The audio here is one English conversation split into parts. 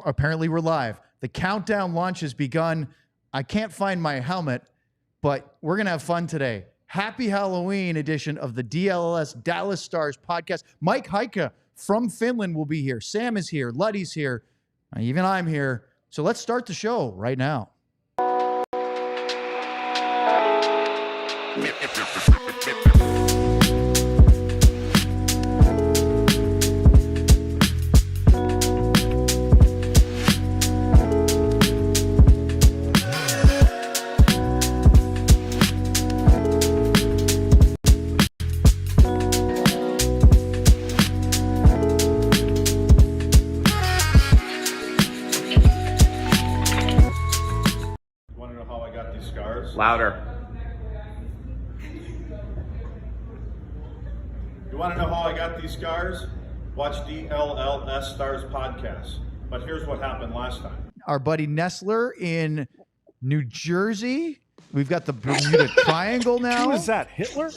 Apparently we're live. The countdown launch has begun. I can't find my helmet, but we're going to have fun today. Happy Halloween edition of the DLLS Dallas Stars Podcast. Mike Heika from Finland will be here. Sam is here. Luddy's here. Even I'm here. So let's start the show right now. Louder. You want to know how I got these scars? Watch DLLS Stars Podcast. But here's what happened last time. Our buddy Nestler in New Jersey. We've got the Bermuda Triangle now. Who is that? Hitler?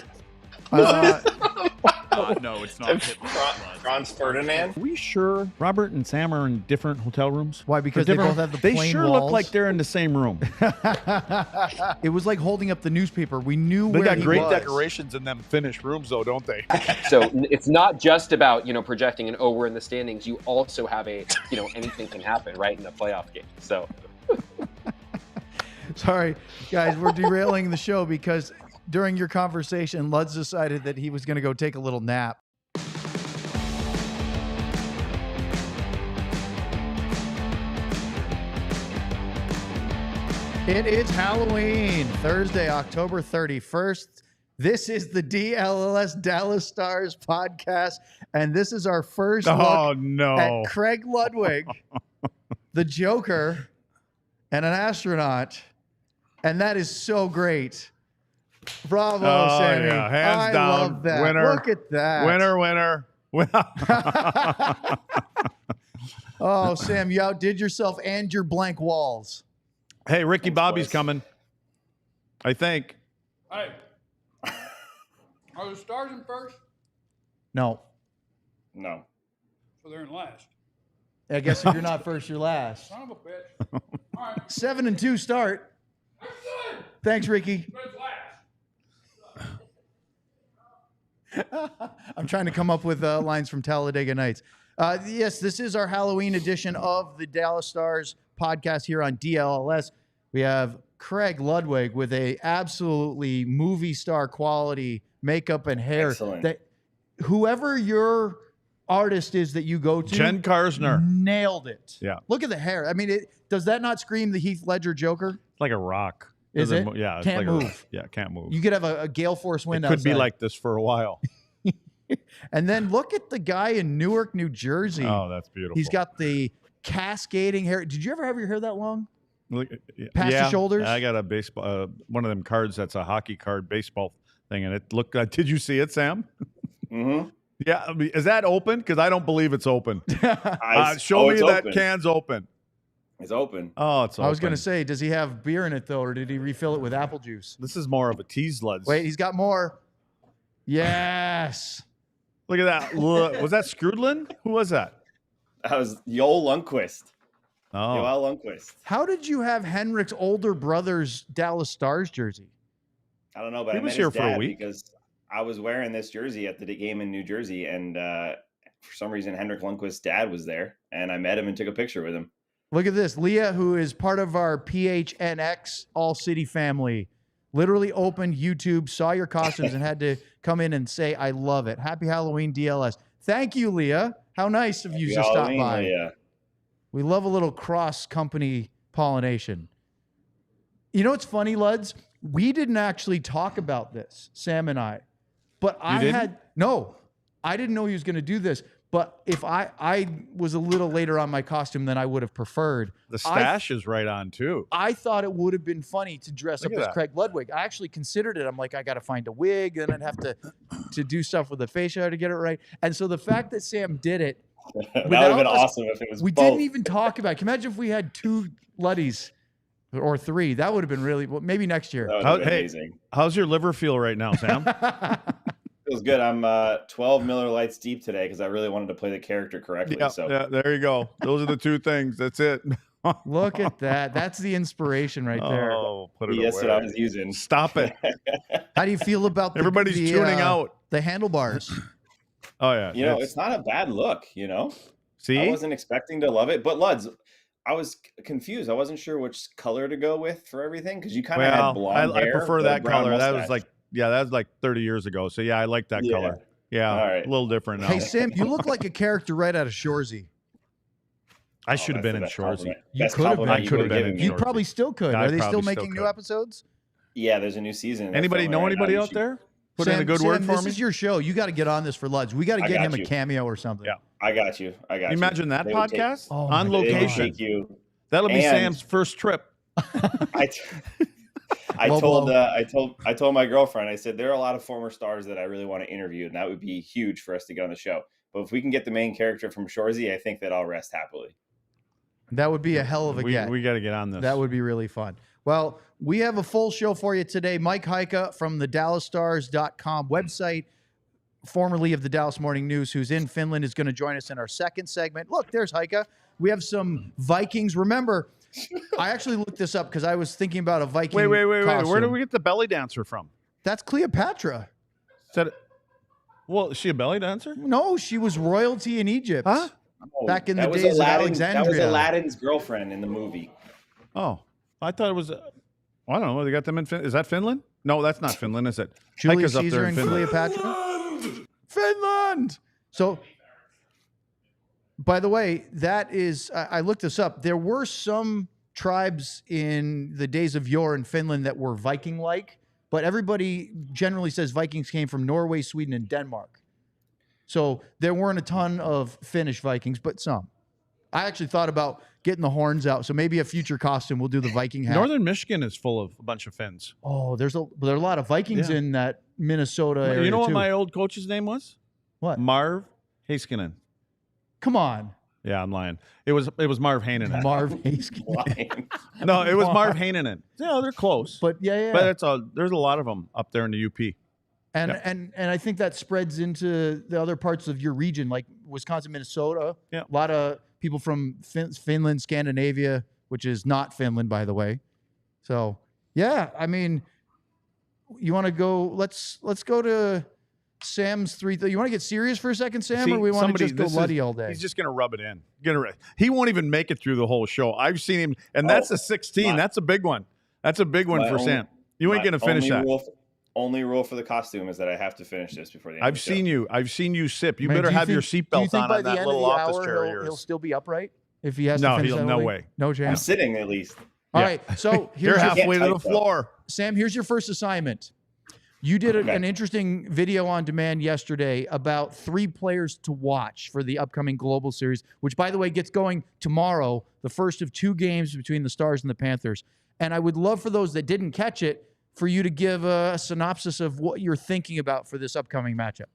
No, it's not Hitler. Franz Ferdinand. Are we sure Robert and Sam are in different hotel rooms? Why? Because they both have the plain They sure walls. look like they're in the same room. It was like holding up the newspaper. We knew They where got he great was. decorations in them finished rooms, though, don't they? So it's not just about, projecting an we're in the standings. You also have anything can happen, right, in a playoff game. So. Sorry, guys, we're derailing the show because during your conversation, Luds decided that he was going to go take a little nap. It is Halloween, Thursday, October 31st. This is the DLLS Dallas Stars Podcast, and this is our first look at Craig Ludwig, the Joker, and an astronaut, and that is so great. Bravo, Sammy. Yeah. Hands I down. love that. Winner. Look at that. Winner. Oh, Sam, you outdid yourself and your blank walls. Hey, Ricky Bobby's coming. I think. Hey, are the Stars in first? No. No. So they're in last. I guess if you're not first, you're last. Son of a bitch. All right. 7-2 start. That's good. Thanks, Ricky. But it's last. I'm trying to come up with lines from Talladega Nights. Yes, this is our Halloween edition of the Dallas Stars Podcast here on DLLS. We have Craig Ludwig with a absolutely movie star quality makeup and hair. Excellent. That whoever your artist is that you go to, Jen Karsner. nailed it. Yeah. Look at the hair. I mean, does that not scream the Heath Ledger Joker? Like a rock. Is it? Yeah. It's Can't like move. Can't move. You could have a gale force wind It could be outside. like this for a while. And then look at the guy in Newark, New Jersey. Oh, that's beautiful. He's got the cascading hair. Did you ever have your hair that long? Look, Past the shoulders? I got a baseball, one of them cards that's a hockey card baseball thing, and it looked. Did you see it, Sam? Mm-hmm. Yeah. I mean, is that open? Because I don't believe it's open. Show me it's that open. can's open. It's open. Oh, it's open. I was going to say, does he have beer in it, though, or did he refill it with apple juice? This is more of a tease, Luds. Wait, he's got more. Yes. Look at that. Look, was that Skrudlin? Who was that? That was Joel Lundqvist. Oh, Joel Lundqvist. How did you have Henrik's older brother's Dallas Stars jersey? I don't know, but He I was met here his for a dad week. because I was wearing this jersey at the game in New Jersey, and for some reason Henrik Lundqvist's dad was there, and I met him and took a picture with him. Look at this. Leah, who is part of our PHNX All-City family, literally opened YouTube, saw your costumes, and had to come in and say, I love it. Happy Halloween, DLS. Thank you, Leah. How nice of you to stop by. Yeah. We love a little cross-company pollination. You know what's funny, Luds? We didn't actually talk about this, Sam and I. But I didn't know he was going to do this. But if I was a little later on my costume than I would have preferred. the stash is right on too. I thought it would have been funny to dress Look up at as that. Craig Ludwig. I actually considered it. I'm like, I got to find a wig, and I'd have to do stuff with the facial to get it right. And so the fact that Sam did it, That would have been us- awesome if it was we both. didn't even talk about it. Can you imagine if we had two Luddies or three? That would have been really, well, maybe next year. That would have been Hey, amazing. how's your liver feel right now, Sam? Feels good. I'm 12 Miller Lights deep today because I really wanted to play the character correctly. Yeah, there you go. Those are the two things. That's it. Look at that. That's the inspiration right there. Oh, put it away. That's what I was using. Stop it. How do you feel about everybody's tuning out? The handlebars. Oh yeah. It's not a bad look. See, I wasn't expecting to love it, but Luds, I was confused. I wasn't sure which color to go with for everything because you kind of had blonde hair. I prefer that color. Mustache. That was like 30 years ago. So yeah, I like that color. Yeah, all right. A little different now. Hey Sam, you look like a character right out of Shoresy. I should have been in Shoresy. You could have been. I could have been in Shoresy. You probably still could. Are they still making new episodes? Yeah, there's a new season. Anybody know anybody out there? Put in a good word for me. This is your show. You got to get on this for Luds. We got to get him a cameo or something. Yeah, I got you. Imagine that podcast on location. That'll be Sam's first trip. I told my girlfriend, I said, there are a lot of former stars that I really want to interview, and that would be huge for us to get on the show. But if we can get the main character from Shoresy, I think that I'll rest happily. That would be a hell of a get. We got to get on this. That would be really fun. Well, we have a full show for you today. Mike Heika from the DLLSstars.com website, formerly of the Dallas Morning News, who's in Finland, is going to join us in our second segment. Look, there's Heika. We have some Vikings. Remember, I actually looked this up because I was thinking about a Viking Wait. costume. Where did we get the belly dancer from? That's Cleopatra. Well, is she a belly dancer? No, she was royalty in Egypt. Huh? Back in the days of Alexandria. That was Aladdin's girlfriend in the movie. Oh, I thought it was. I don't know. They got them in Finland. Is that Finland? No, that's not Finland, is it? Julius Caesar and Cleopatra? Finland! So, by the way, that is, I looked this up. There were some tribes in the days of yore in Finland that were Viking-like, but everybody generally says Vikings came from Norway, Sweden, and Denmark. So there weren't a ton of Finnish Vikings, but some. I actually thought about getting the horns out. So maybe a future costume, we'll do the Viking hat. Northern Michigan is full of a bunch of Finns. Oh, there are a lot of Vikings in that Minnesota area. You know what my old coach's name was? What? Marv Heiskanen. Come on. Yeah, I'm lying. It was Marv Heinonen. Marv Heiskanen. No, it was Marv Heinonen. Yeah, they're close. But yeah. But there's a lot of them up there in the UP. And I think that spreads into the other parts of your region, like Wisconsin, Minnesota. Yeah. A lot of people from Finland, Scandinavia, which is not Finland, by the way. So, yeah, I mean, you want to go? Let's go to Sam's three. You want to get serious for a second, Sam, or we want to just go Luddy all day? He's just going to rub it in. He won't even make it through the whole show. I've seen him, and that's a 16. That's a big one. That's a big one for Sam. You ain't going to finish that. Only rule for the costume is that I have to finish this before the end. I've seen you sip. You better have your seatbelt on that little office chair of yours. He'll still be upright if he has to finish that. No way. No chance. I'm sitting at least. All right. So you're halfway to the floor. Sam, here's your first assignment. You did an interesting video on demand yesterday about 3 players to watch for the upcoming Global Series, which, by the way, gets going tomorrow, the first of 2 games between the Stars and the Panthers. And I would love for those that didn't catch it for you to give a synopsis of what you're thinking about for this upcoming matchup.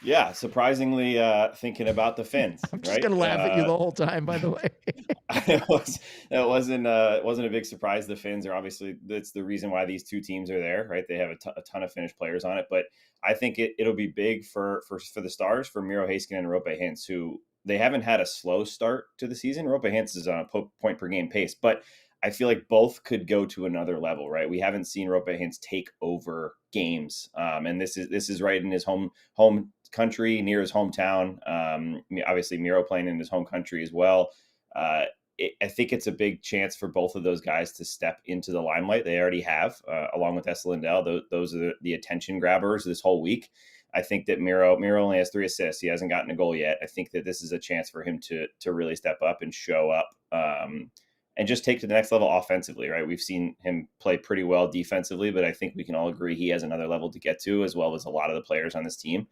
Yeah, surprisingly thinking about the Finns. I'm just going to laugh at you the whole time, by the way. It wasn't a big surprise. The Finns are obviously, that's the reason why these 2 teams are there, right? They have a ton of Finnish players on it, but I think it'll be big for the Stars, for Miro Heiskanen and Roope Hintz, who they haven't had a slow start to the season. Roope Hintz is on a point per game pace, but I feel like both could go to another level, right? We haven't seen Roope Hintz take over games, and this is right in his home country, near his hometown. Obviously, Miro playing in his home country as well. I think it's a big chance for both of those guys to step into the limelight. They already have, along with Esa Lindell. Those are the attention grabbers this whole week. I think that Miro only has 3 assists. He hasn't gotten a goal yet. I think that this is a chance for him to really step up and show up. And just take to the next level offensively, right? We've seen him play pretty well defensively, but I think we can all agree he has another level to get to, as well as a lot of the players on this team.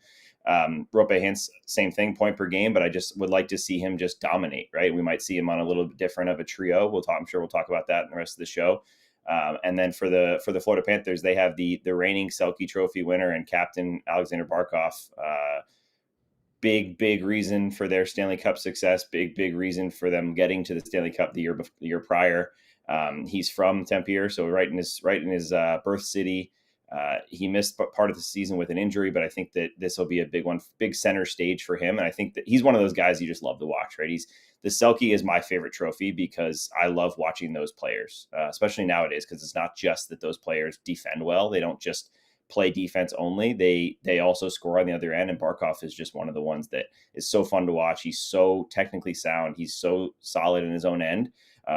Roope Hintz, same thing, point per game, but I just would like to see him just dominate, right? We might see him on a little bit different of a trio. I'm sure we'll talk about that in the rest of the show. And then for the Florida Panthers, they have the reigning Selke Trophy winner and captain Alexander Barkov. Big reason for their Stanley Cup success. Big reason for them getting to the Stanley Cup the year prior. He's from Tampere, so right in his birth city. He missed part of the season with an injury, but I think that this will be a big center stage for him. And I think that he's one of those guys you just love to watch, right? The Selke is my favorite trophy because I love watching those players, especially nowadays, because it's not just that those players defend well. They don't just play defense only. They also score on the other end. And Barkov is just one of the ones that is so fun to watch. He's so technically sound. He's so solid in his own end.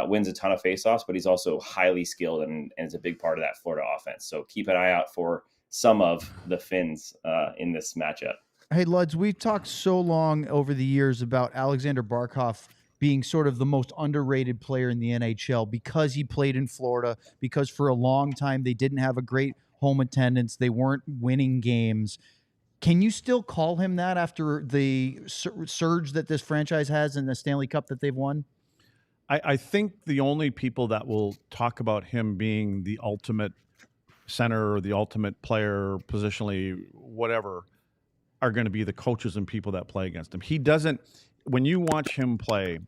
Wins a ton of faceoffs, but he's also highly skilled and is a big part of that Florida offense. So keep an eye out for some of the Finns in this matchup. Hey, Luds, we've talked so long over the years about Alexander Barkov being sort of the most underrated player in the NHL because he played in Florida, because for a long time they didn't have a great home attendance. They weren't winning games. Can you still call him that after the surge that this franchise has in the Stanley Cup that they've won? I think the only people that will talk about him being the ultimate center or the ultimate player, positionally, whatever, are going to be the coaches and people that play against him. He doesn't, when you watch him play,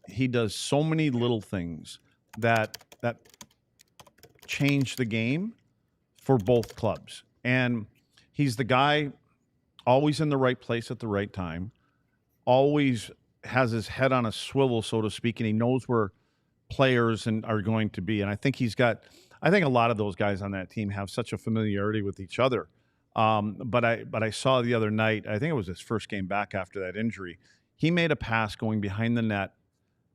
he does so many little things that change the game for both clubs. And he's the guy always in the right place at the right time, always has his head on a swivel, so to speak, and he knows where players are going to be. And I think I think a lot of those guys on that team have such a familiarity with each other. But I saw the other night, I think it was his first game back after that injury, he made a pass going behind the net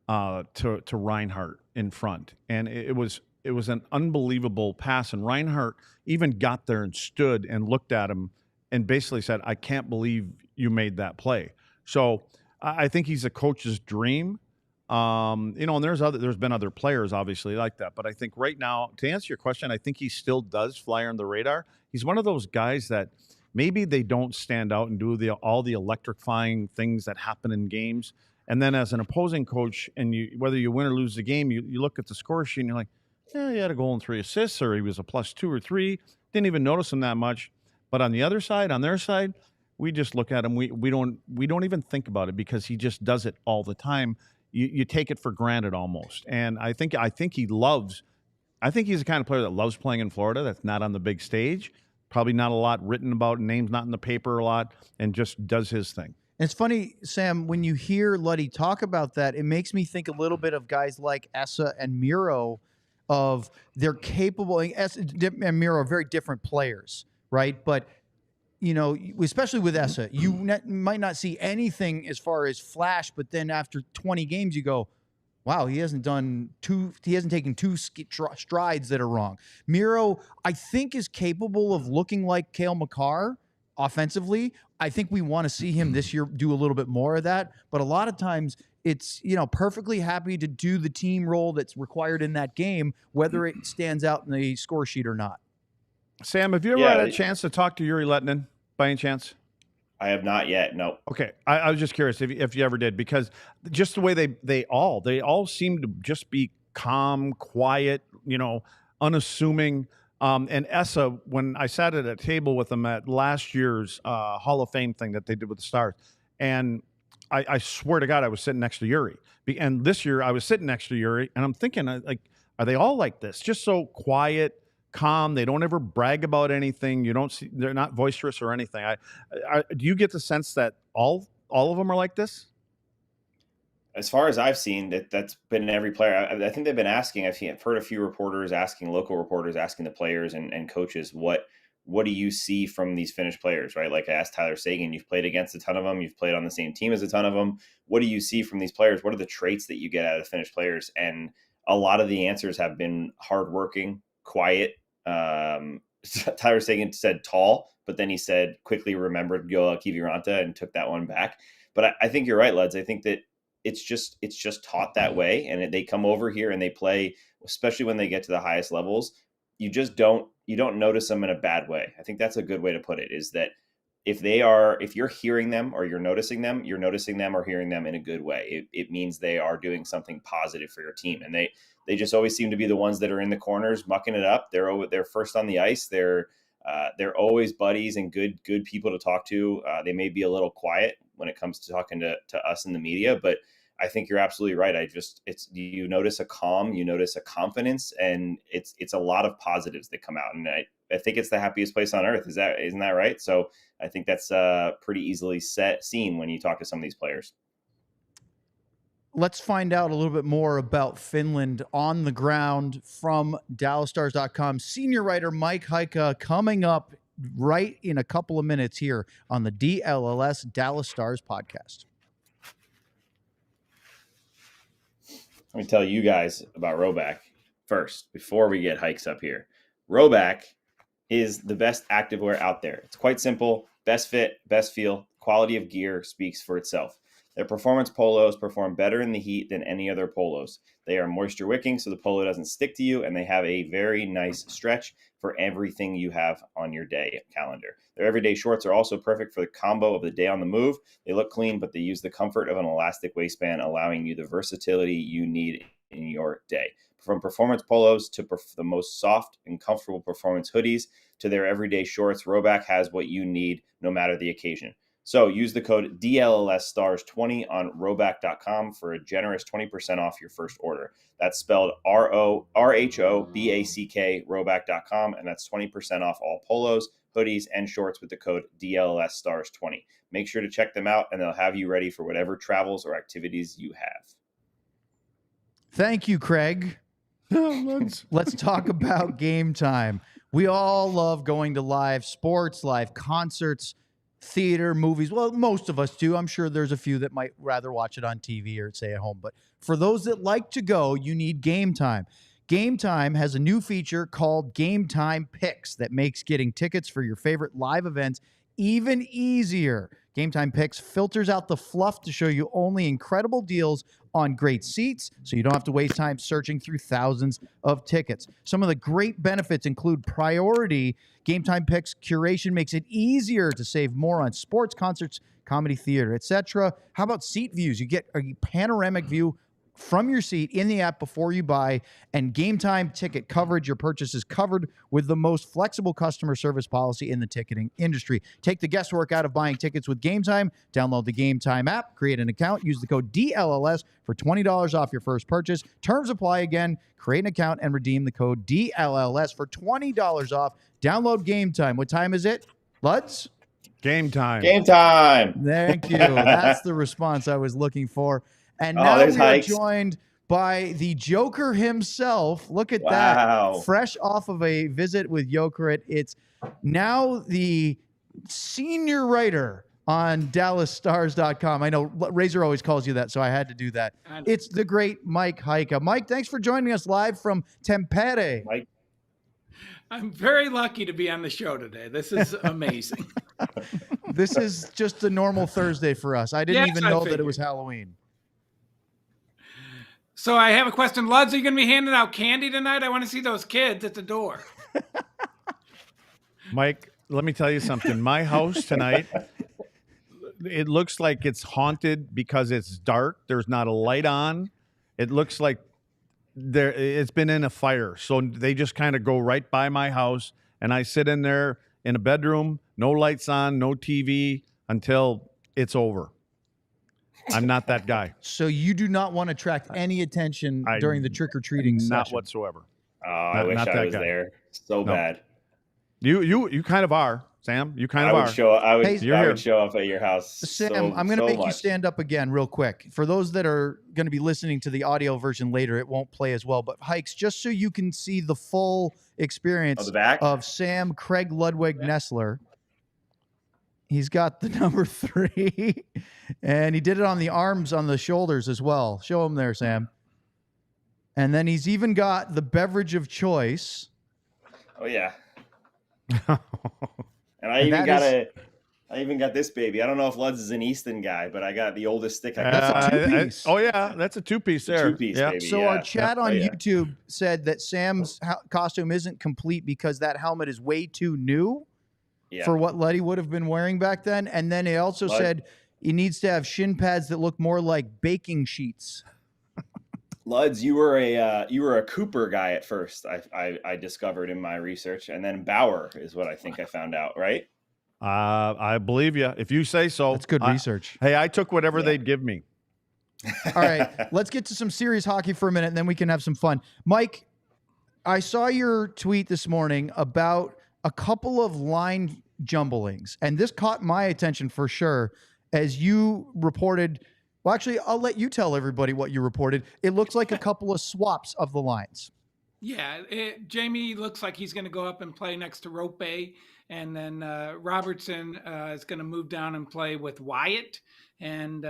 to Reinhart in front. And it was an unbelievable pass. And Reinhart even got there and stood and looked at him and basically said, "I can't believe you made that play." So I think he's a coach's dream. And there's been other players obviously like that, but I think right now, to answer your question, I think he still does fly on the radar. He's one of those guys that maybe they don't stand out and do all the electrifying things that happen in games. And then as an opposing coach, and whether you win or lose the game, you look at the score sheet and you're like, yeah, he had a goal and 3 assists, or he was a +2 or 3. Didn't even notice him that much. But on the other side, on their side, we just look at him. We don't even think about it because he just does it all the time. You take it for granted almost. And I think he's the kind of player that loves playing in Florida. That's not on the big stage. Probably not a lot written about, names not in the paper a lot, and just does his thing. And it's funny, Sam, when you hear Luddy talk about that, it makes me think a little bit of guys like Esa and Miro. They're capable. Esa and Miro are very different players, right? But especially with Esa, you might not see anything as far as flash, but then after 20 games, you go, wow, he hasn't taken two strides that are wrong. Miro, I think, is capable of looking like Cale Makar offensively. I think we want to see him this year do a little bit more of that. But a lot of times it's, perfectly happy to do the team role that's required in that game, whether it stands out in the score sheet or not. Sam, have you ever had a chance to talk to Yuri Lettinen by any chance? I have not yet. No. Okay. I was just curious if you ever did, because just the way they all seem to just be calm, quiet, unassuming. And Esa, when I sat at a table with him at last year's Hall of Fame thing that they did with the Stars, and I swear to God, I was sitting next to Yuri. And this year I was sitting next to Yuri, and I'm thinking, are they all like this? Just so quiet, calm. They don't ever brag about anything. You don't see, they're not boisterous or anything. Do you get the sense that all of them are like this? As far as I've seen, that's been every player. I think they've been asking. I've heard a few reporters asking, local reporters asking the players and coaches, what do you see from these Finnish players, right? Like I asked Tyler Seguin, you've played against a ton of them. You've played on the same team as a ton of them. What do you see from these players? What are the traits that you get out of Finnish players? And a lot of the answers have been hardworking, quiet. Tyler Seguin said tall, but then he said quickly remembered Joel Kiviranta and took that one back. But I think you're right, Luds. I think that it's just taught that way, and they come over here and they play, especially when they get to the highest levels. You don't notice them in a bad way. I think that's a good way to put it, is that if you're hearing them or you're noticing them or hearing them in a good way. It means they are doing something positive for your team. And they just always seem to be the ones that are in the corners mucking it up. They're first on the ice. They're always buddies and good people to talk to. They may be a little quiet when it comes to talking to us in the media, but I think you're absolutely right. You notice a calm, you notice a confidence, and it's a lot of positives that come out. And I think it's the happiest place on earth. Isn't that right? So I think that's pretty easily seen when you talk to some of these players. Let's find out a little bit more about Finland on the ground from DLLSstars.com. Senior writer Mike Heika coming up right in a couple of minutes here on the DLLS Dallas Stars Podcast. Let me tell you guys about Roback first, before we get Hikes up here. Roback is the best activewear out there. It's quite simple, best fit, best feel, quality of gear speaks for itself. Their performance polos perform better in the heat than any other polos. They are moisture wicking, so the polo doesn't stick to you, and they have a very nice stretch for everything you have on your day calendar. Their everyday shorts are also perfect for the combo of the day on the move. They look clean, but they use the comfort of an elastic waistband, allowing you the versatility you need in your day. From performance polos to the most soft and comfortable performance hoodies to their everyday shorts, Roback has what you need no matter the occasion. So use the code DLLS Stars20 on roback.com for a generous 20% off your first order. That's spelled ROHOBACK, roback.com, and that's 20% off all polos, hoodies, and shorts with the code DLLS Stars20. Make sure to check them out, and they'll have you ready for whatever travels or activities you have. Thank you, Craig. Let's talk about game time. We all love going to live sports, live concerts, theater, movies. Well, most of us do. I'm sure there's a few that might rather watch it on TV or stay at home. But for those that like to go, you need Game Time. Game Time has a new feature called Game Time Picks that makes getting tickets for your favorite live events even easier. Game Time Picks filters out the fluff to show you only incredible deals on great seats, so you don't have to waste time searching through thousands of tickets. Some of the great benefits include priority. Game Time Picks curation makes it easier to save more on sports, concerts, comedy, theater, etc. How about seat views? You get a panoramic view from your seat in the app before you buy, and Game Time ticket coverage. Your purchase is covered with the most flexible customer service policy in the ticketing industry. Take the guesswork out of buying tickets with Game Time. Download the Game Time app, create an account, use the code DLLS for $20 off your first purchase. Terms apply. Again, create an account and redeem the code DLLS for $20 off. Download Game Time. What time is it, Luds? Game time. Game time. Thank you. That's the response I was looking for. And now we are joined by the Joker himself. Look at that. Fresh off of a visit with Jokerit. It's now the senior writer on DLLSstars.com. I know Razor always calls you that, so I had to do that. It's the great Mike Heika. Mike, thanks for joining us live from Tampere. Mike. I'm very lucky to be on the show today. This is amazing. This is just a normal Thursday for us. I didn't even know that it was Halloween. So I have a question. Luds, are you going to be handing out candy tonight? I want to see those kids at the door. Mike, let me tell you something. My house tonight, it looks like it's haunted because it's dark. There's not a light on. It looks like it's been in a fire. So they just kind of go right by my house, and I sit in there in a bedroom, no lights on, no TV until it's over. I'm not that guy. So you do not want to attract any attention during the trick-or-treating session? Not whatsoever. I wish I was there so bad. You kind of are, Sam. You kind of are. I would show up at your house. Sam, I'm going to make you stand up again real quick. For those that are going to be listening to the audio version later, it won't play as well. But Hikes, just so you can see the full experience of Sam Craig Ludwig Nessler. He's got the number 3, and he did it on the arms, on the shoulders as well. Show him there, Sam. And then he's even got the beverage of choice. Oh, yeah. And I even got this baby. I don't know if Luds is an Easton guy, but I got the oldest stick I got. That's a 2-piece. Oh, yeah. That's a 2-piece there. 2-piece, yeah. baby. So our chat on YouTube said that Sam's costume isn't complete because that helmet is way too new. Yeah. For what Luddy would have been wearing back then. And then he also said he needs to have shin pads that look more like baking sheets. Luds, you were a Cooper guy at first. I discovered in my research, and then Bauer is what I think I found out. Right? I believe you if you say so. That's good research. Hey, I took whatever they'd give me. All right, let's get to some serious hockey for a minute, and then we can have some fun. Mike, I saw your tweet this morning about a couple of line jumblings, and this caught my attention for sure as you reported. Well, actually, I'll let you tell everybody what you reported. It looks like a couple of swaps of the lines. Yeah, Jamie looks like he's going to go up and play next to Roope, and then Robertson is going to move down and play with Wyatt. And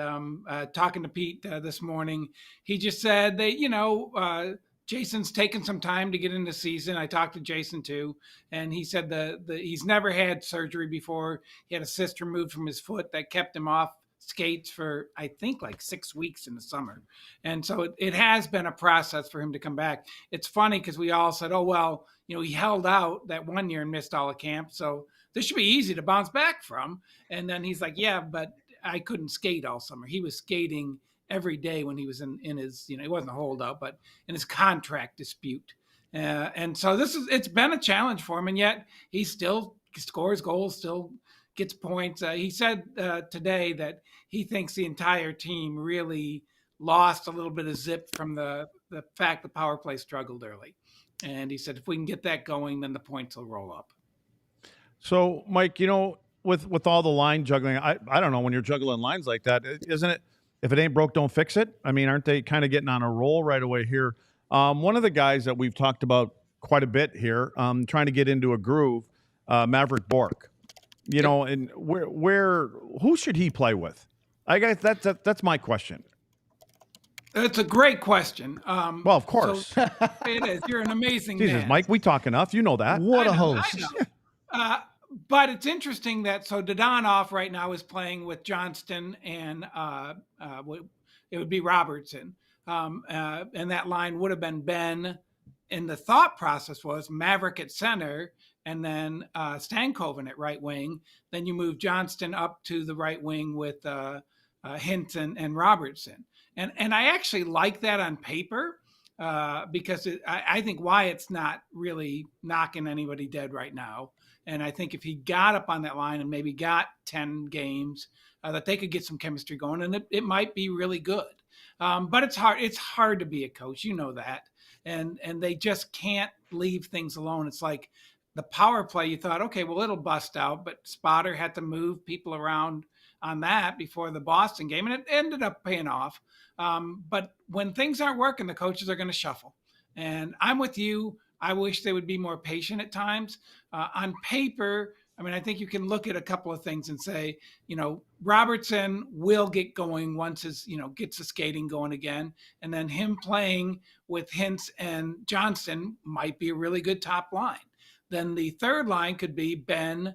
talking to Pete this morning, he just said that, Jason's taken some time to get in the season. I talked to Jason too, and he said he's never had surgery before. He had a cyst removed from his foot that kept him off skates for, I think, like 6 weeks in the summer. And so it has been a process for him to come back. It's funny because we all said, oh, well, he held out that 1 year and missed all the camp. So this should be easy to bounce back from. And then he's like, yeah, but I couldn't skate all summer. He was skating every day when he was in his, it wasn't a holdout, but in his contract dispute. And so it's been a challenge for him. And yet he still scores goals, still gets points. He said today that he thinks the entire team really lost a little bit of zip from the fact the power play struggled early. And he said, if we can get that going, then the points will roll up. So, Mike, with all the line juggling, I don't know, when you're juggling lines like that, isn't it, if it ain't broke, don't fix it? I mean, aren't they kind of getting on a roll right away here? One of the guys that we've talked about quite a bit here, trying to get into a groove, Maverick Bourque. And who should he play with? I guess that's my question. It's a great question. Well, of course. So it is. You're an amazing Jesus, man. Mike, we talk enough. You know that. What a host. I know. But it's interesting that Dodonov right now is playing with Johnston and it would be Robertson. And that line would have been Ben. And the thought process was Maverick at center and then Stankoven at right wing. Then you move Johnston up to the right wing with Hintz and Robertson. And I actually like that on paper because I think Wyatt's not really knocking anybody dead right now. And I think if he got up on that line and maybe got 10 games, that they could get some chemistry going, and it might be really good. But it's hard. It's hard to be a coach. You know that. And they just can't leave things alone. It's like the power play, you thought, okay, well, it'll bust out. But Spotter had to move people around on that before the Boston game, and it ended up paying off. But when things aren't working, the coaches are going to shuffle. And I'm with you. I wish they would be more patient at times. On paper, I mean, I think you can look at a couple of things and say, Robertson will get going once his, gets the skating going again. And then him playing with Hintz and Johnston might be a really good top line. Then the third line could be Ben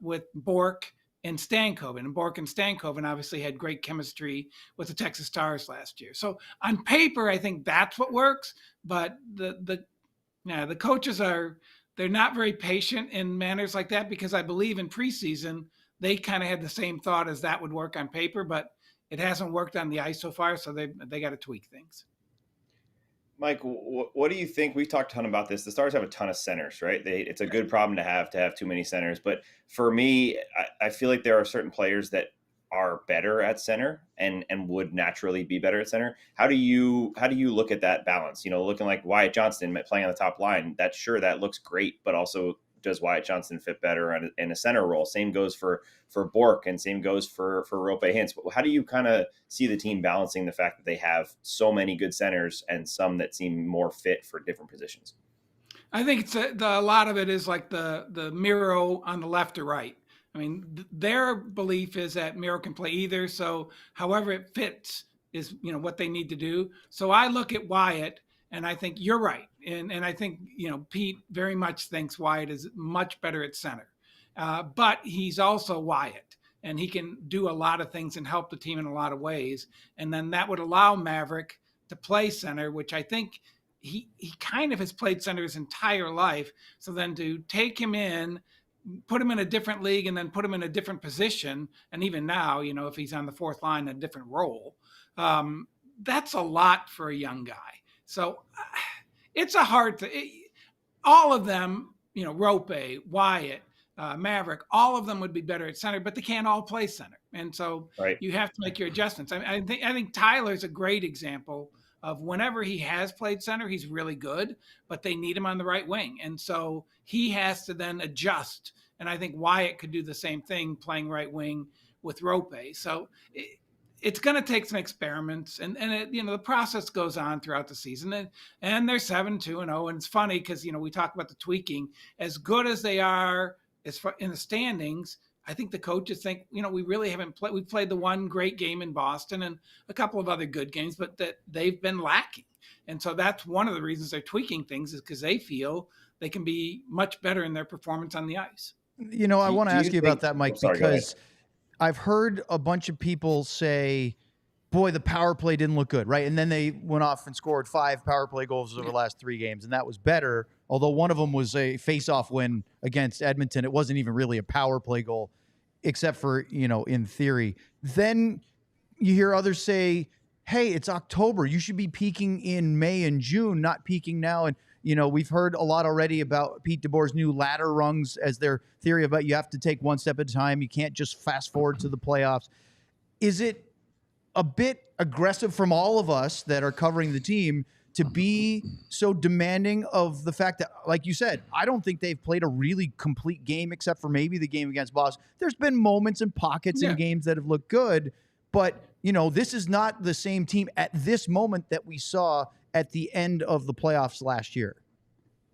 with Bourque and Stankoven. And Bourque and Stankoven obviously had great chemistry with the Texas Stars last year. So on paper, I think that's what works. But the coaches they're not very patient in manners like that, because I believe in preseason, they kind of had the same thought as that would work on paper, but it hasn't worked on the ice so far. So they got to tweak things. Mike, what do you think? We've talked a ton about this. The Stars have a ton of centers, right? It's a good problem to have too many centers. But for me, I feel like there are certain players that are better at center and would naturally be better at center. How do you look at that balance? Looking like Wyatt Johnston playing on the top line, that looks great, but also does Wyatt Johnston fit better in a center role? Same goes for Bourque, and same goes for Roope Hintz. How do you kind of see the team balancing the fact that they have so many good centers and some that seem more fit for different positions? I think it's a lot of it is like the Miro on the left or right. I mean, their belief is that Miro can play either. So however it fits is, what they need to do. So I look at Wyatt and I think you're right. And I think, Pete very much thinks Wyatt is much better at center. But he's also Wyatt, and he can do a lot of things and help the team in a lot of ways. And then that would allow Maverick to play center, which I think he kind of has played center his entire life. So then to take him in, put him in a different league, and then put him in a different position. And even now, if he's on the fourth line, a different role, that's a lot for a young guy. So it's a hard thing. All of them, Roope, Wyatt, Maverick, all of them would be better at center, but they can't all play center. And so you have to make your adjustments. I think Tyler's a great example of whenever he has played center, he's really good, but they need him on the right wing. And so he has to then adjust. And I think Wyatt could do the same thing playing right wing with Roope. So it's going to take some experiments, and it, the process goes on throughout the season, and they're 7-2-0. And it's funny because, we talk about the tweaking. As good as they are as far in the standings, I think the coaches think, we really haven't played. We played the one great game in Boston and a couple of other good games, but that they've been lacking. And so that's one of the reasons they're tweaking things, is because they feel they can be much better in their performance on the ice. I want to ask you about that, Mike, because I've heard a bunch of people say, boy, the power play didn't look good, right? And then they went off and scored 5 power play goals over the last 3 games, and that was better, although one of them was a face-off win against Edmonton. It wasn't even really a power play goal, except for, in theory. Then you hear others say, hey, it's October. You should be peaking in May and June, not peaking now. And, we've heard a lot already about Pete DeBoer's new ladder rungs as their theory about you have to take one step at a time. You can't just fast forward to the playoffs. Is it a bit aggressive from all of us that are covering the team to be so demanding of the fact that, like you said, I don't think they've played a really complete game except for maybe the game against Boston. There's been moments and pockets in games that have looked good, but, this is not the same team at this moment that we saw at the end of the playoffs last year.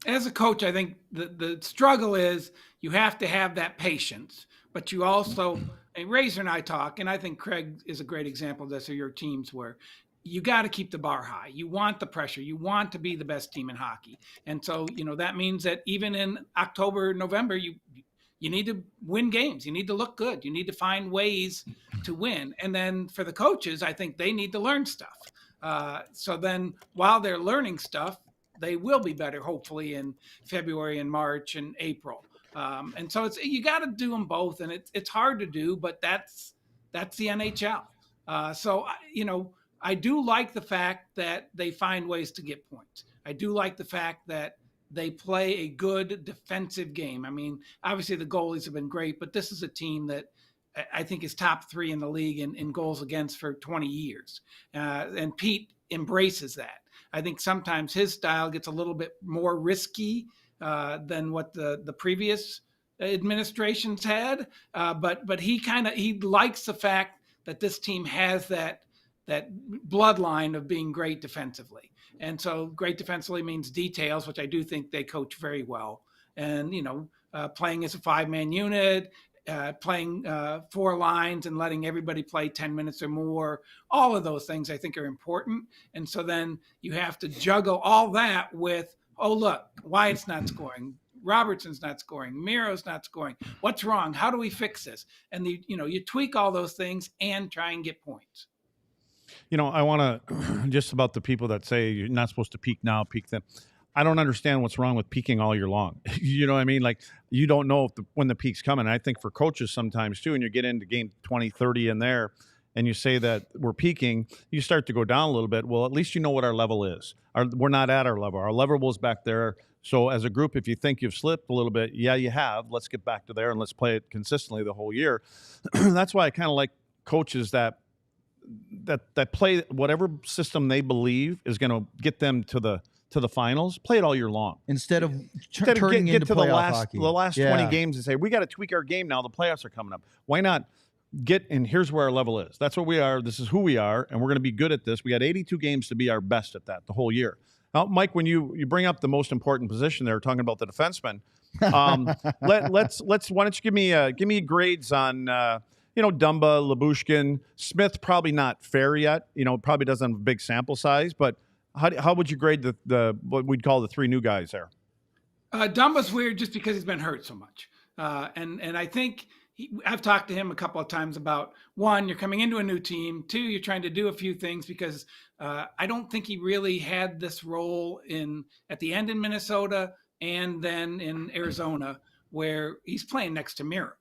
As a coach, I think the struggle is you have to have that patience, but you also, and Razor and I talk, and I think Craig is a great example of this, or your teams, where you got to keep the bar high. You want the pressure. You want to be the best team in hockey. And so, that means that even in October, November, you need to win games. You need to look good. You need to find ways to win. And then for the coaches, I think they need to learn stuff. So then while they're learning stuff, they will be better, hopefully, in February and March and April. And so you got to do them both, and it's hard to do, but that's the NHL. So I do like the fact that they find ways to get points. I do like the fact that they play a good defensive game. I mean, obviously the goalies have been great, but this is a team that I think is top 3 in the league in goals against for 20 years. And Pete embraces that. I think sometimes his style gets a little bit more risky than what the previous administrations had. But he likes the fact that this team has that bloodline of being great defensively. And so great defensively means details, which I do think they coach very well. And, playing as a 5-man unit, playing 4 lines and letting everybody play 10 minutes or more. All of those things I think are important. And so then you have to juggle all that with, oh, look, Wyatt's not scoring. Robertson's not scoring. Miro's not scoring. What's wrong? How do we fix this? And you tweak all those things and try and get points. I want to just about the people that say you're not supposed to peak now, peak then. I don't understand what's wrong with peaking all year long. You know what I mean? Like, you don't know when the peak's coming. I think for coaches sometimes too, and you get into game 20, 30 in there, and you say that we're peaking, you start to go down a little bit. Well, at least you know what our level is. We're not at our level. Our level is back there. So as a group, if you think you've slipped a little bit, yeah, you have. Let's get back to there and let's play it consistently the whole year. That's why I kind of like coaches that play whatever system they believe is going to get them to the finals. Play it all year long instead of turning into to playoff hockey. The last 20 games and say we got to tweak our game now. The playoffs are coming up. Why not get in? Here's where our level is. That's what we are. This is who we are, and we're going to be good at this. We got 82 games to be our best at that the whole year. Now, Mike, when you bring up the most important position there, talking about the defenseman, let's why don't you give me grades on Dumba, Lyubushkin, Smith? Probably not fair yet. Probably doesn't have a big sample size, but how would you grade the what we'd call the 3 new guys there? Dumba's weird just because he's been hurt so much, and I think I've talked to him a couple of times about, 1, you're coming into a new team. 2, you're trying to do a few things because I don't think he really had this role at the end in Minnesota and then in Arizona where he's playing next to Miro.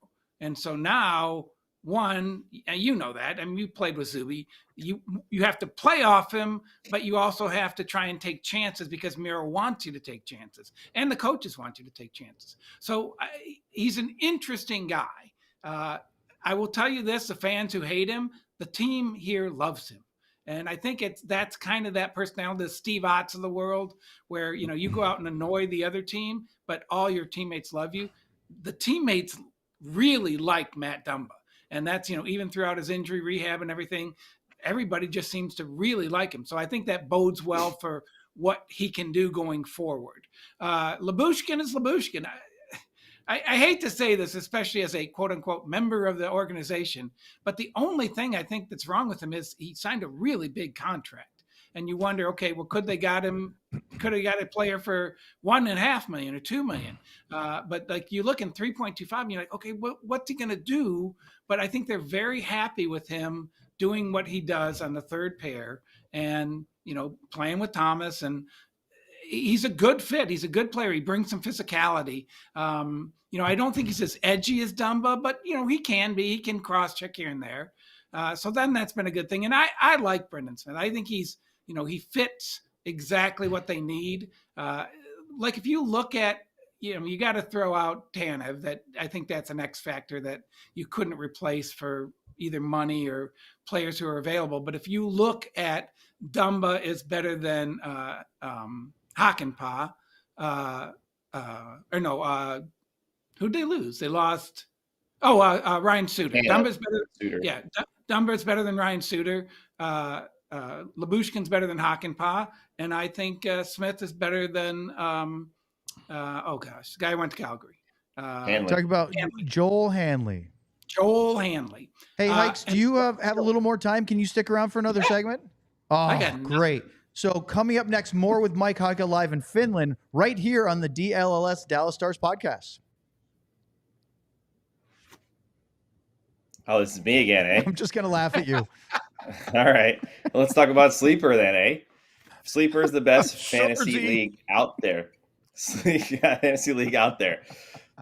And so now one, and you know that. I mean, you played with Zuby. You have to play off him, but you also have to try and take chances because Miro wants you to take chances, and the coaches want you to take chances. So he's an interesting guy. I will tell you this: the fans who hate him, the team here loves him. And I think that's kind of that personality, the Steve Otts of the world, where, you go out and annoy the other team, but all your teammates love you. The teammates really like Matt Dumba. And that's, even throughout his injury rehab and everything, everybody just seems to really like him. So I think that bodes well for what he can do going forward. Lyubushkin is Lyubushkin. I hate to say this, especially as a quote unquote member of the organization, but the only thing I think that's wrong with him is he signed a really big contract. And you wonder, okay, well, could have got a player for $1.5 million or $2 million. But like you look in 3.25 and you're like, okay, what's he going to do? But I think they're very happy with him doing what he does on the third pair and, playing with Thomas, and he's a good fit. He's a good player. He brings some physicality. I don't think he's as edgy as Dumba, but he can be. He can cross check here and there. So then that's been a good thing. And I like Brendan Smith. I think he's, he fits exactly what they need. Like if you look at, you got to throw out Tanev. That I think that's an X factor that you couldn't replace for either money or players who are available. But if you look at Dumba is better than Hakanpää, who'd they lose? They lost. Ryan Suter. Dumba's better. Suter. Yeah, Dumba's better than Ryan Suter. Lyubushkin's better than Hakanpää, and I think Smith is better than. The guy who went to Calgary. Talk about Hanley. Joel Hanley. Joel Hanley. Hey, Hikes, do you have a little more time? Can you stick around for another segment? Oh, great. So coming up next, more with Mike Heika live in Finland, right here on the DLLS Dallas Stars Podcast. Oh, this is me again, eh? I'm just going to laugh at you. All right. Well, let's talk about Sleeper then, eh? Sleeper is the best fantasy league out there. Fantasy league out there.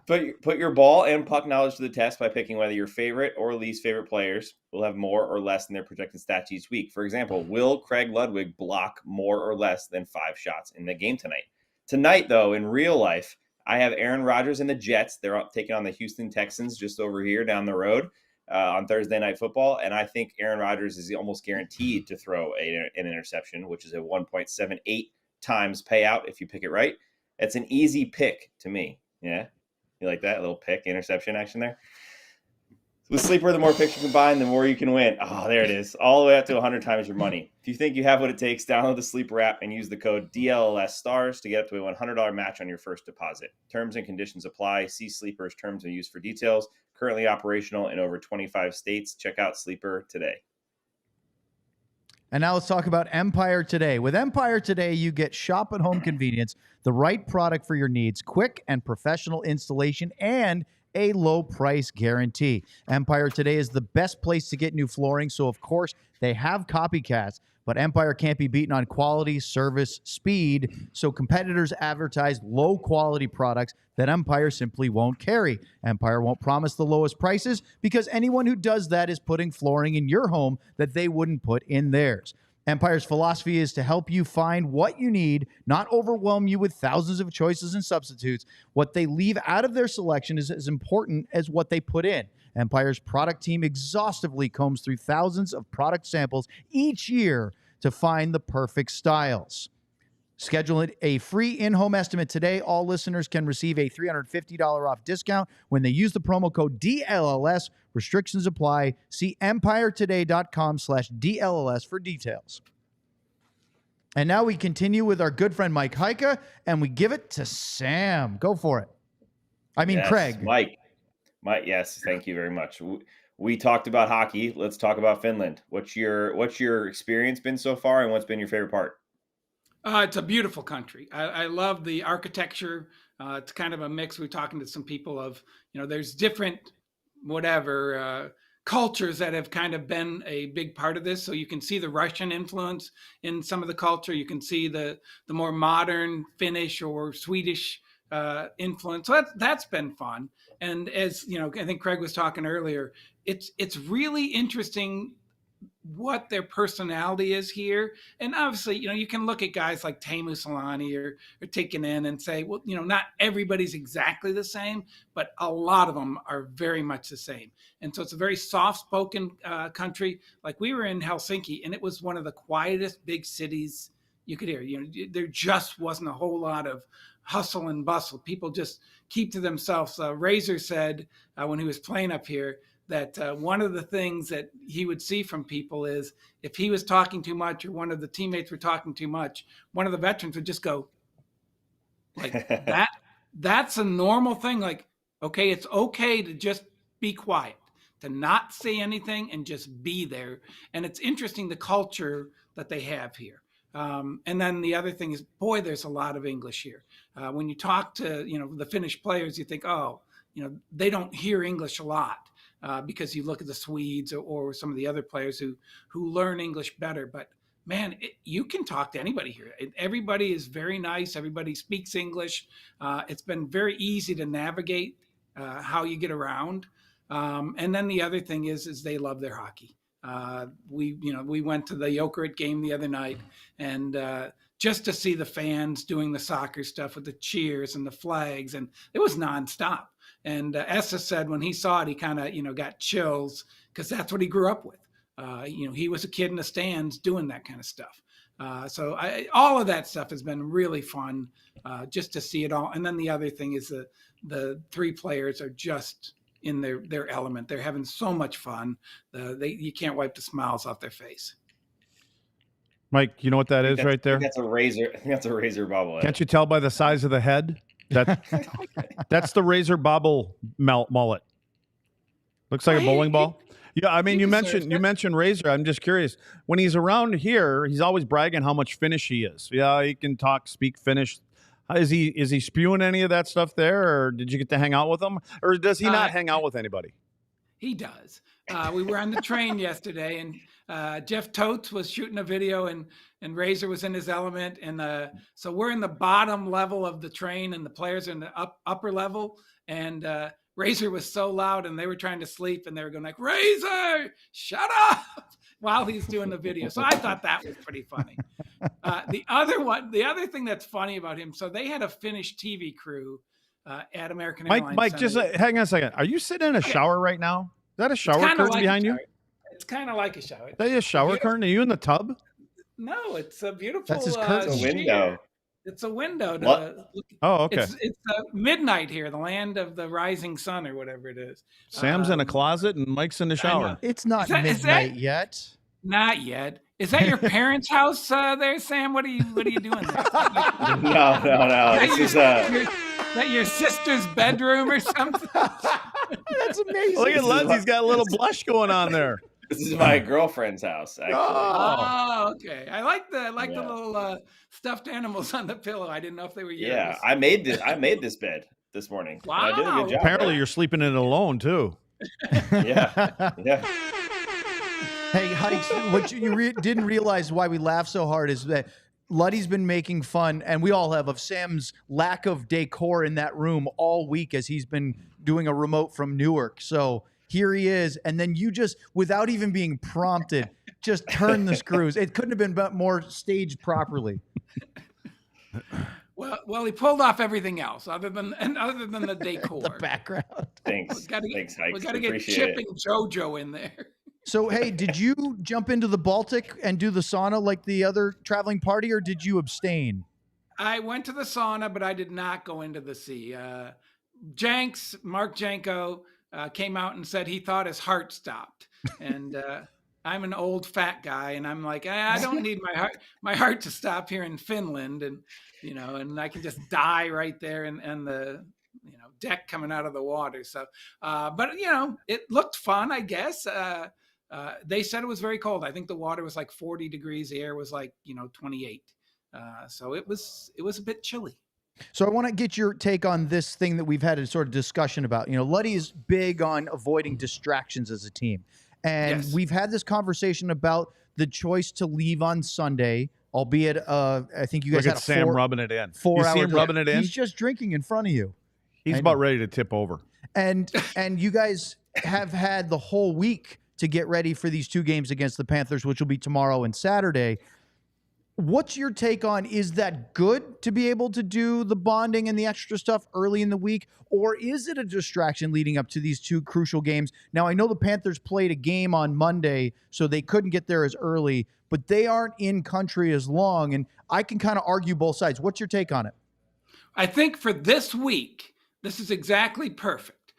Put your ball and puck knowledge to the test by picking whether your favorite or least favorite players will have more or less than their projected stats each week. For example, will Craig Ludwig block more or less than 5 shots in the game tonight? Tonight, though, in real life, I have Aaron Rodgers and the Jets. They're taking on the Houston Texans just over here down the road on Thursday Night Football. And I think Aaron Rodgers is almost guaranteed to throw an interception, which is a 1.78 times payout if you pick it right. It's an easy pick to me. Yeah. You like that little pick interception action there? With Sleeper, the more picks you combine, the more you can win. Oh, there it is. All the way up to 100 times your money. If you think you have what it takes, download the Sleeper app and use the code DLLS Stars to get up to a $100 match on your first deposit. Terms and conditions apply. See Sleeper's terms of use for details. Currently operational in over 25 states. Check out Sleeper today. And now let's talk about Empire Today. With Empire Today, you get shop at home convenience, the right product for your needs, quick and professional installation, and a low price guarantee. Empire Today is the best place to get new flooring, so of course they have copycats, but Empire can't be beaten on quality, service, speed, so competitors advertise low quality products that Empire simply won't carry. Empire won't promise the lowest prices because anyone who does that is putting flooring in your home that they wouldn't put in theirs. Empire's philosophy is to help you find what you need, not overwhelm you with thousands of choices and substitutes. What they leave out of their selection is as important as what they put in. Empire's product team exhaustively combs through thousands of product samples each year to find the perfect styles. Schedule a free in-home estimate today. All listeners can receive a $350 off discount when they use the promo code DLLS. Restrictions apply. See empiretoday.com/DLLS for details. And now we continue with our good friend Mike Heika, and we give it to Sam. Go for it. Yes, Craig. Mike, yes, thank you very much. We talked about hockey. Let's talk about Finland. What's your experience been so far, and what's been your favorite part? It's a beautiful country. I love the architecture. It's kind of a mix. We're talking to some people of, there's different cultures that have kind of been a big part of this. So you can see the Russian influence in some of the culture. You can see the more modern Finnish or Swedish influence. So that's been fun. And as you know, I think Craig was talking earlier, it's really interesting what their personality is here. And obviously, you know, you can look at guys like Teemu Selanne or Tikkanen and say, well, you know, not everybody's exactly the same, but a lot of them are very much the same. And so it's a very soft-spoken country. Like we were in Helsinki, and it was one of the quietest big cities you could hear. You know, there just wasn't a whole lot of hustle and bustle. People just keep to themselves. Razor said when he was playing up here, that one of the things that he would see from people is if he was talking too much or one of the teammates were talking too much, one of the veterans would just go like that. That's a normal thing. Like, okay, it's okay to just be quiet, to not say anything and just be there. And it's interesting, the culture that they have here. And then the other thing is, boy, there's a lot of English here. When you talk to, you know, the Finnish players, you think, oh, you know, they don't hear English a lot. Because you look at the Swedes or some of the other players who learn English better. But man, you can talk to anybody here. Everybody is very nice. Everybody speaks English. It's been very easy to navigate how you get around. And then the other thing is they love their hockey. We went to the Jokerit game the other night, and just to see the fans doing the soccer stuff with the cheers and the flags, and it was nonstop. And Esa said when he saw it, he kind of, you know, got chills because that's what he grew up with. You know, he was a kid in the stands doing that kind of stuff. So all of that stuff has been really fun just to see it all. And then the other thing is the three players are just in their element. They're having so much fun. You can't wipe the smiles off their face. Mike, you know what that is right there? That's a razor. I think that's a razor bobble. Can't you tell by the size of the head? That's the razor bobble mullet. Looks like a bowling ball. Yeah, I mean, you mentioned Razor. I'm just curious. When he's around here, he's always bragging how much Finnish he is. Yeah, he can speak Finnish. Is he spewing any of that stuff there, or did you get to hang out with him, or does he not hang out with anybody? He does. We were on the train yesterday, and Jeff Totes was shooting a video, and Razor was in his element. And so we're in the bottom level of the train, and the players are in the upper level. And Razor was so loud, and they were trying to sleep, and they were going like, Razor, shut up, while he's doing the video. So I thought that was pretty funny. The other thing that's funny about him, so they had a Finnish TV crew at American Airlines. Mike, just hang on a second. Are you sitting in a shower right now? Is that a shower curtain behind you? It's kind of like a shower. Is that a shower curtain? Are you in the tub? No, it's a beautiful. That's his curtain. Window. It's a window. Oh, okay. It's midnight here, the land of the rising sun, or whatever it is. Sam's in a closet and Mike's in the shower. It's not midnight yet. Not yet. Is that your parents' house there, Sam? What are you doing there? No. Is that your sister's bedroom or something? That's amazing. Look at Luds. He's got a little blush going on there. This is my girlfriend's house, actually. Oh, okay. I like the little stuffed animals on the pillow. I didn't know if they were yours. Yeah, I made this bed this morning. Wow. I did a good job. Apparently, you're sleeping in it alone too. Yeah. Hey, Hikes, what you didn't realize why we laugh so hard is that Luddy's been making fun, and we all have, of Sam's lack of decor in that room all week as he's been doing a remote from Newark. So here he is, and then you just, without even being prompted, just turn the screws. It couldn't have been more staged properly. Well, he pulled off everything else other than the decor. The background. Thanks, Hikes. We got to get Chipping JoJo in there. So, hey, did you jump into the Baltic and do the sauna like the other traveling party, or did you abstain? I went to the sauna, but I did not go into the sea. Mark Janko came out and said he thought his heart stopped. And I'm an old fat guy, and I'm like, I don't need my heart to stop here in Finland, and and I can just die right there and the deck coming out of the water. So, but it looked fun, I guess. They said it was very cold. I think the water was like 40 degrees. The air was like 28. So it was a bit chilly. So I want to get your take on this thing that we've had a sort of discussion about. Luddy is big on avoiding distractions as a team. And We've had this conversation about the choice to leave on Sunday albeit I think you guys Look had at Sam rubbing it in. 4 you hour see him rubbing it in? He's just drinking in front of you. He's about ready to tip over. And you guys have had the whole week to get ready for these 2 games against the Panthers, which will be tomorrow and Saturday. What's your take on, is that good to be able to do the bonding and the extra stuff early in the week, or is it a distraction leading up to these 2 crucial games? Now, I know the Panthers played a game on Monday, so they couldn't get there as early, but they aren't in country as long, and I can kind of argue both sides. What's your take on it? I think for this week, this is exactly perfect.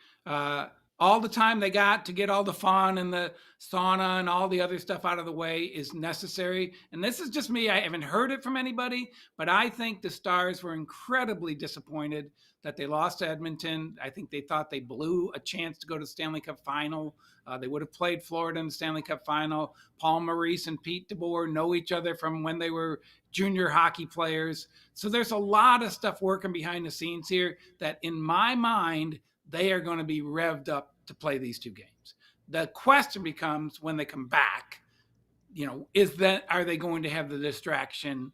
All the time they got to get all the fun and the sauna and all the other stuff out of the way is necessary. And this is just me. I haven't heard it from anybody, but I think the Stars were incredibly disappointed that they lost to Edmonton. I think they thought they blew a chance to go to the Stanley Cup final. They would have played Florida in the Stanley Cup final. Paul Maurice and Pete DeBoer know each other from when they were junior hockey players. So there's a lot of stuff working behind the scenes here that, in my mind, they are going to be revved up to play these 2 games. The question becomes, when they come back, are they going to have the distraction,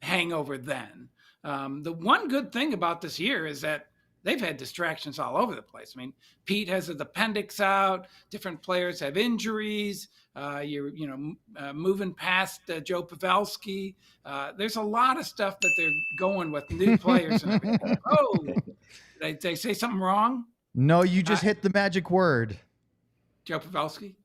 hangover then? The one good thing about this year is that they've had distractions all over the place. I mean, Pete has his appendix out. Different players have injuries. Moving past Joe Pavelski. There's a lot of stuff that they're going with, new players and everything. Oh, did they say something wrong? No, you just hit the magic word. Joe Pavelski?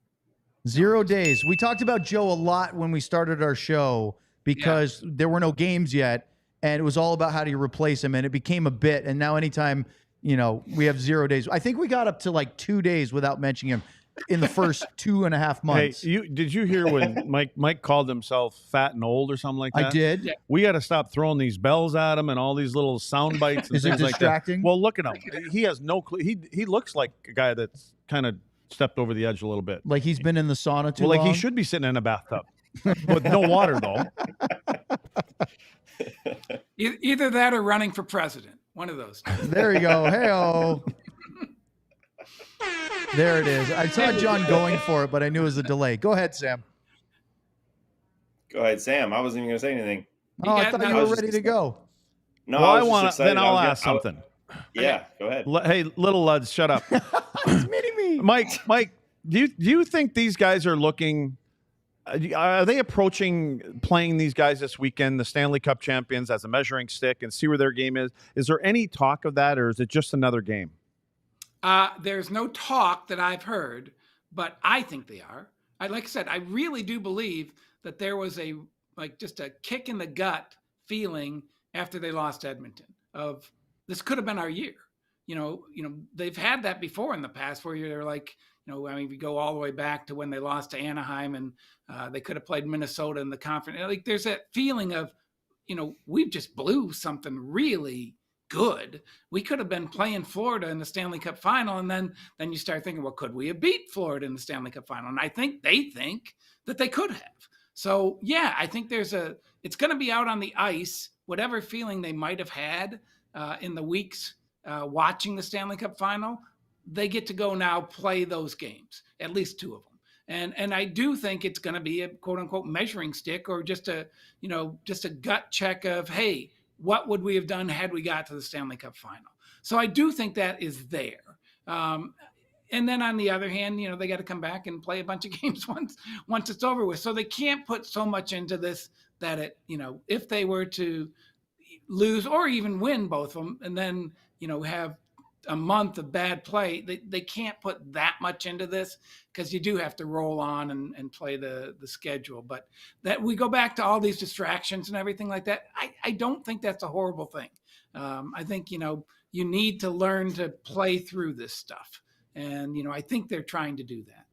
0 days. We talked about Joe a lot when we started our show because there were no games yet, and it was all about how do you replace him, and it became a bit. And now anytime, we have 0 days. I think we got up to like 2 days without mentioning him in the first 2.5 months. Hey, did you hear when Mike called himself fat and old or something like that? I did. Yeah. We got to stop throwing these bells at him and all these little sound bites and Is things it like distracting? that. Well, look at him. He has no clue. He looks like a guy that's kind of stepped over the edge a little bit. Like he's been in the sauna too long? Like he should be sitting in a bathtub with no water, though. Either that or running for president. One of those. There you go. Hey-oh. There it is. I saw John going for it, but I knew it was a delay. Go ahead, Sam. Go ahead, Sam. I wasn't even going to say anything. Oh, I thought you were ready to go. No, well, then I'll ask something. Yeah, go ahead. Hey, little Luds, shut up. He's meeting me. Mike, do you think these guys are looking? Are they approaching playing these guys this weekend, the Stanley Cup champions, as a measuring stick and see where their game is? Is there any talk of that, or is it just another game? There's no talk that I've heard, but I think they are. Like I said, I really do believe that there was just a kick in the gut feeling after they lost Edmonton of this could have been our year. They've had that before in the past where you're like, we go all the way back to when they lost to Anaheim and they could have played Minnesota in the conference. Like there's that feeling of, we've just blew something really good. We could have been playing Florida in the Stanley Cup final. And then you start thinking, well, could we have beat Florida in the Stanley Cup final? And I think they think that they could have. So yeah, I think it's going to be out on the ice, whatever feeling they might've had in the weeks watching the Stanley Cup final, they get to go now play those games, at least 2 of them. And I do think it's going to be a quote unquote measuring stick or just a gut check of, hey, what would we have done had we got to the Stanley Cup final? So I do think that is there. And then on the other hand, they got to come back and play a bunch of games once it's over with. So they can't put so much into this that if they were to lose or even win both of them and then, have a month of bad play, they can't put that much into this because you do have to roll on and play the schedule. But that we go back to all these distractions and everything like that. I don't think that's a horrible thing. I think, you need to learn to play through this stuff. And, I think they're trying to do that.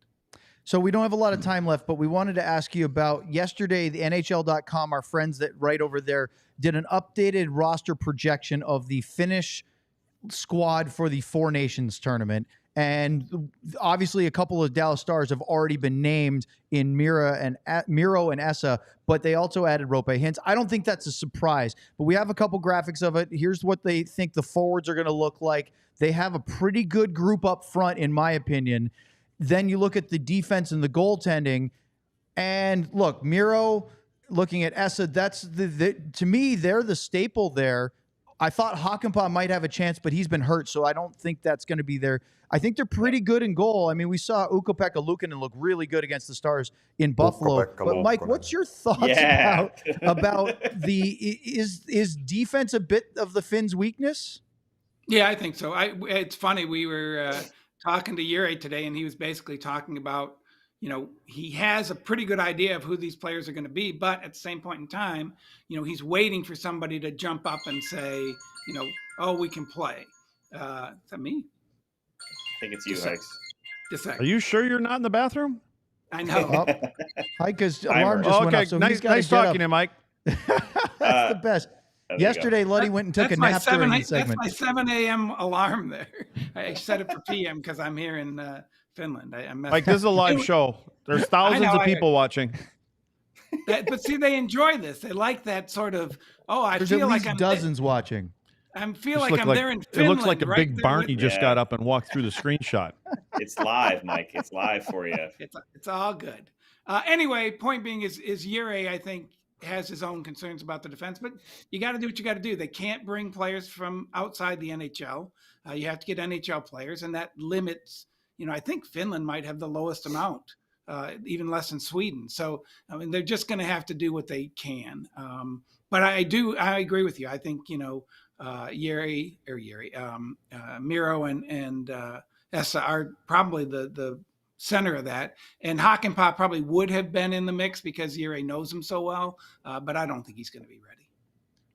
So we don't have a lot of time left, but we wanted to ask you about yesterday, the NHL.com, our friends that write over there, did an updated roster projection of the Finnish squad for the Four Nations tournament. And obviously a couple of Dallas Stars have already been named in Miro and Esa, but they also added Roope Hintz. I don't think that's a surprise, but we have a couple graphics of it. Here's what they think the forwards are going to look like. They have a pretty good group up front, in my opinion. Then you look at the defense and the goaltending, and look, Miro, looking at Esa, that's to me, they're the staple there. I thought Hakanpää might have a chance, but he's been hurt, so I don't think that's going to be there. I think they're pretty good in goal. I mean, we saw Ukko-Pekka Luukkonen look really good against the Stars in Buffalo. But Mike, what's your thoughts about is defense a bit of the Finns' weakness? Yeah, I think so. It's funny. We were talking to Jere today, and he was basically talking about, he has a pretty good idea of who these players are going to be, but at the same point in time, he's waiting for somebody to jump up and say, oh, we can play. Is that me? I think it's you, Hikes. Just a second. Are you sure you're not in the bathroom? I know. Heika's alarm just went off. So nice talking to you, Mike. That's the best. Yesterday, Luddy went and took a nap during the segment. That's my 7 a.m. alarm there. I set it for p.m. because I'm here in Finland. Mike, this is a live show. There's thousands of people watching. But see, they enjoy this. They like that sort of, There's feel like I'm dozens watching. I feel like I'm there in Finland. It looks like a big Barney just got up and walked through the screenshot. It's live, Mike. It's live for you. It's all good. Anyway, point being is Jere, I think, has his own concerns about the defense, but you got to do what you got to do. They can't bring players from outside the NHL. You have to get NHL players, and that limits, I think Finland might have the lowest amount, even less than Sweden. So, they're just going to have to do what they can. But I agree with you. I think, Miro and Esa are probably the center of that, and Hakanpää probably would have been in the mix because Jere knows him so well, but I don't think he's going to be ready.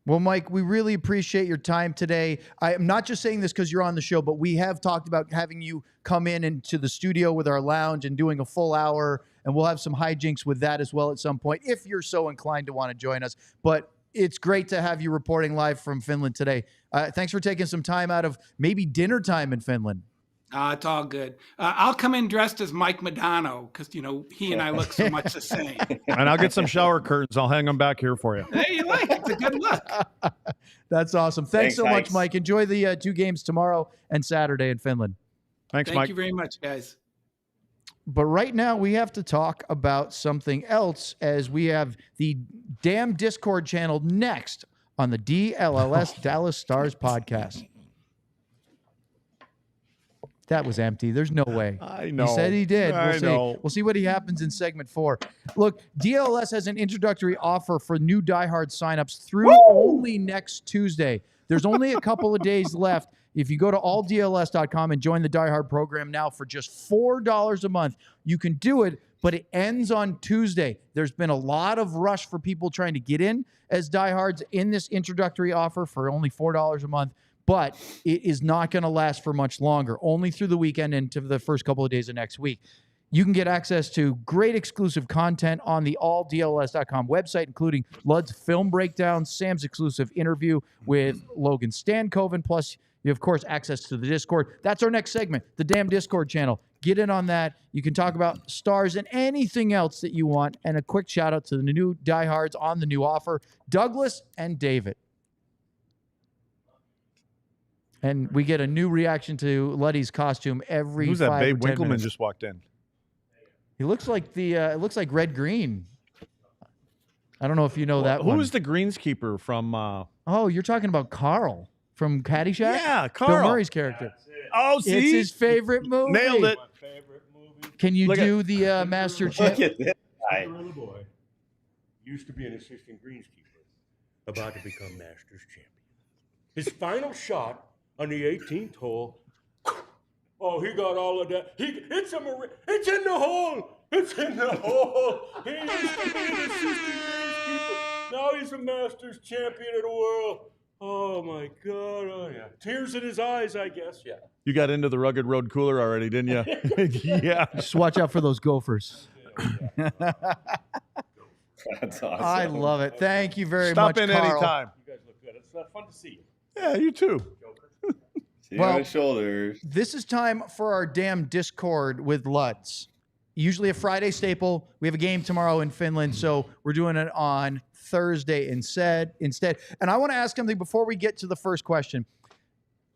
Well, Mike, we really appreciate your time today. I am not just saying this because you're on the show, but we have talked about having you come into the studio with our lounge and doing a full hour, and we'll have some hijinks with that as well at some point if you're so inclined to want to join us. But it's great to have you reporting live from Finland today. Thanks for taking some time out of maybe dinner time in Finland. It's all good. I'll come in dressed as Mike Modano because, he and I look so much the same. And I'll get some shower curtains. I'll hang them back here for you. Hey, you like it. It's a good look. That's awesome. Thanks so much, Mike. Enjoy the 2 games tomorrow and Saturday in Finland. Thanks, Mike. Thank you very much, guys. But right now we have to talk about something else as we have the damn Discord channel next on the DLLS Dallas Stars Podcast. That was empty. There's no way. I know. He said he did. We'll see. We'll see what happens in segment 4. Look, DLLS has an introductory offer for new diehard signups through only next Tuesday. There's only a couple of days left. If you go to alldls.com and join the diehard program now for just $4 a month, you can do it, but it ends on Tuesday. There's been a lot of rush for people trying to get in as diehards in this introductory offer for only $4 a month. But it is not going to last for much longer, only through the weekend and to the first couple of days of next week. You can get access to great exclusive content on the alldls.com website, including Lud's film breakdowns, Sam's exclusive interview with Logan Stankoven, plus you have, of course, access to the Discord. That's our next segment, the damn Discord channel. Get in on that. You can talk about Stars and anything else that you want. And a quick shout out to the new diehards on the new offer, Douglas and David. And we get a new reaction to Luddy's costume every 5 or 10 minutes. Who's that? Babe Winkleman just walked in. He looks like it looks like Red Green. I don't know if you know that one. Who's the greenskeeper from? Oh, you're talking about Carl from Caddyshack? Yeah, Carl. Bill Murray's character. Oh, see? It's his favorite movie. Nailed it. My favorite movie. Can you do the Master Chip? Look at this guy. Little boy used to be an assistant greenskeeper, about to become Masters champion. His final shot on the 18th hole. Oh, he got all of that. It's in the hole. It's in the hole. He used to be an assistant greenskeeper. Now he's a Masters champion of the world. Oh my God! Oh yeah, tears in his eyes, I guess. Yeah. You got into the Rugged Road cooler already, didn't you? Yeah. Just watch out for those gophers. That's awesome. I love it. Thank you very Stop much, in Carl. anytime. You guys look good. It's fun to see you. Yeah, you too. See you on the shoulders. This is time for our damn Discord with Luds. Usually a Friday staple. We have a game tomorrow in Finland, so we're doing it on Thursday instead. And I want to ask something before we get to the first question.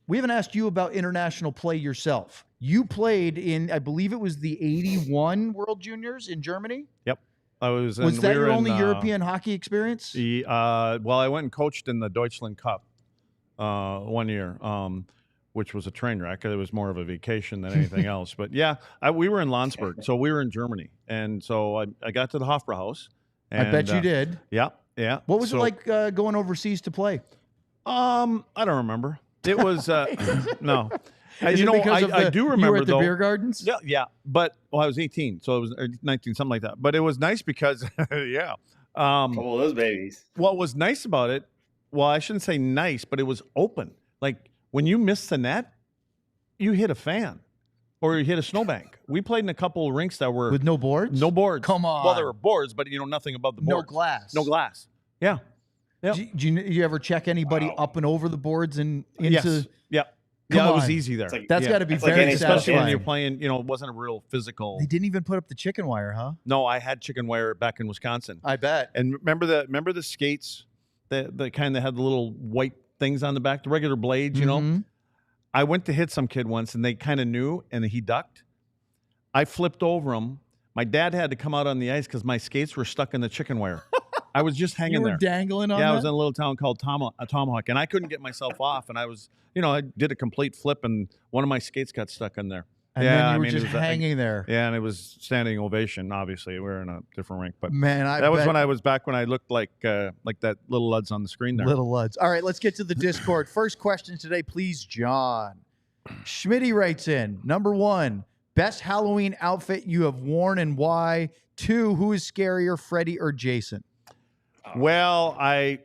We haven't asked you about international play yourself. You played in, I believe it was the 81 World Juniors in Germany. Yep. Was that your only European hockey experience? Well, I went and coached in the Deutschland Cup 1 year, which was a train wreck. It was more of a vacation than anything else. But yeah, we were in Landsberg, so we were in Germany, and so I got to the Hofbrauhaus. I bet you did. Yeah. What was it like going overseas to play? I don't remember. It was no. I do remember. You were at the beer gardens. Yeah. But I was 18, so it was 19, something like that. But it was nice because yeah. Couple of those babies. What was nice about it? Well, I shouldn't say nice, but it was open. Like when you missed the net, you hit a fan or you hit a snowbank. We played in a couple of rinks that were with no boards. No boards. Come on. Well, there were boards, but nothing above the boards. No glass. Yeah. Yep. Do you ever check anybody up and over the boards and into? Yes. Yeah. Yeah, it was easy there. That's got to be very satisfying. Especially when you're playing, it wasn't a real physical. They didn't even put up the chicken wire, huh? No, I had chicken wire back in Wisconsin. I bet. And remember the skates that kind of had the little white things on the back, the regular blades, I went to hit some kid once, and they kind of knew, and he ducked. I flipped over him. My dad had to come out on the ice because my skates were stuck in the chicken wire. I was just hanging there. Dangling on I was in a little town called Tomahawk, and I couldn't get myself off, and I was, I did a complete flip, and one of my skates got stuck in there. And then you were just hanging there. Yeah, and it was standing ovation, obviously. We were in a different rink. But man, that was when I was back when I looked like that little Luds on the screen there. Little Luds. All right, let's get to the Discord. First question today, please, John. Schmitty writes in, number 1, best Halloween outfit you have worn and why? 2, who is scarier, Freddy or Jason? Well, I'd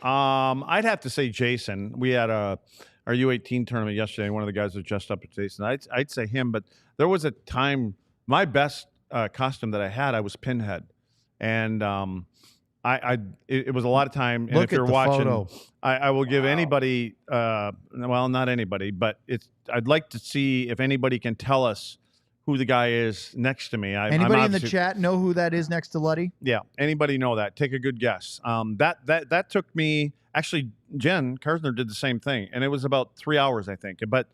have to say Jason. We had our U18 tournament yesterday, and one of the guys was dressed up as Jason. I'd say him, but there was a time, my best costume that I had, I was Pinhead. And it was a lot of time. And Look if you're at the watching, photo. I will give anybody, well, not anybody, but I'd like to see if anybody can tell us who the guy is next to me. Anybody in the chat know who that is next to Luddy? Yeah. Anybody know that? Take a good guess. That took me, actually, Jen Karsner did the same thing, and it was about 3 hours, I think. But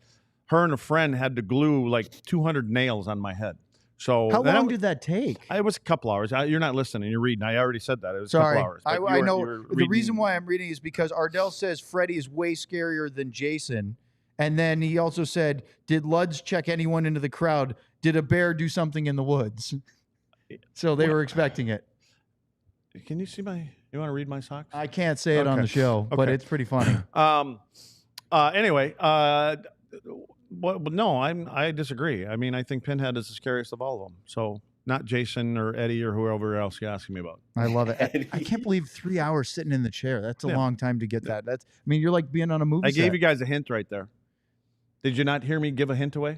her and a friend had to glue like 200 nails on my head. So how long did that take? It was a couple hours. You're not listening. You're reading. I already said that. It was a couple hours. I know. The reason why I'm reading is because Ardell says Freddy is way scarier than Jason. And then he also said, did Luds check anyone into the crowd? Did a bear do something in the woods? So they were expecting it. Can you see you want to read my socks? I can't say it on the show, but it's pretty funny. Anyway, no, I disagree. I mean, I think Pinhead is the scariest of all of them. So not Jason or Eddie or whoever else you're asking me about. I love it. I can't believe 3 hours sitting in the chair. That's a long time to get that. You're like being on a movie set. I gave you guys a hint right there. Did you not hear me give a hint away?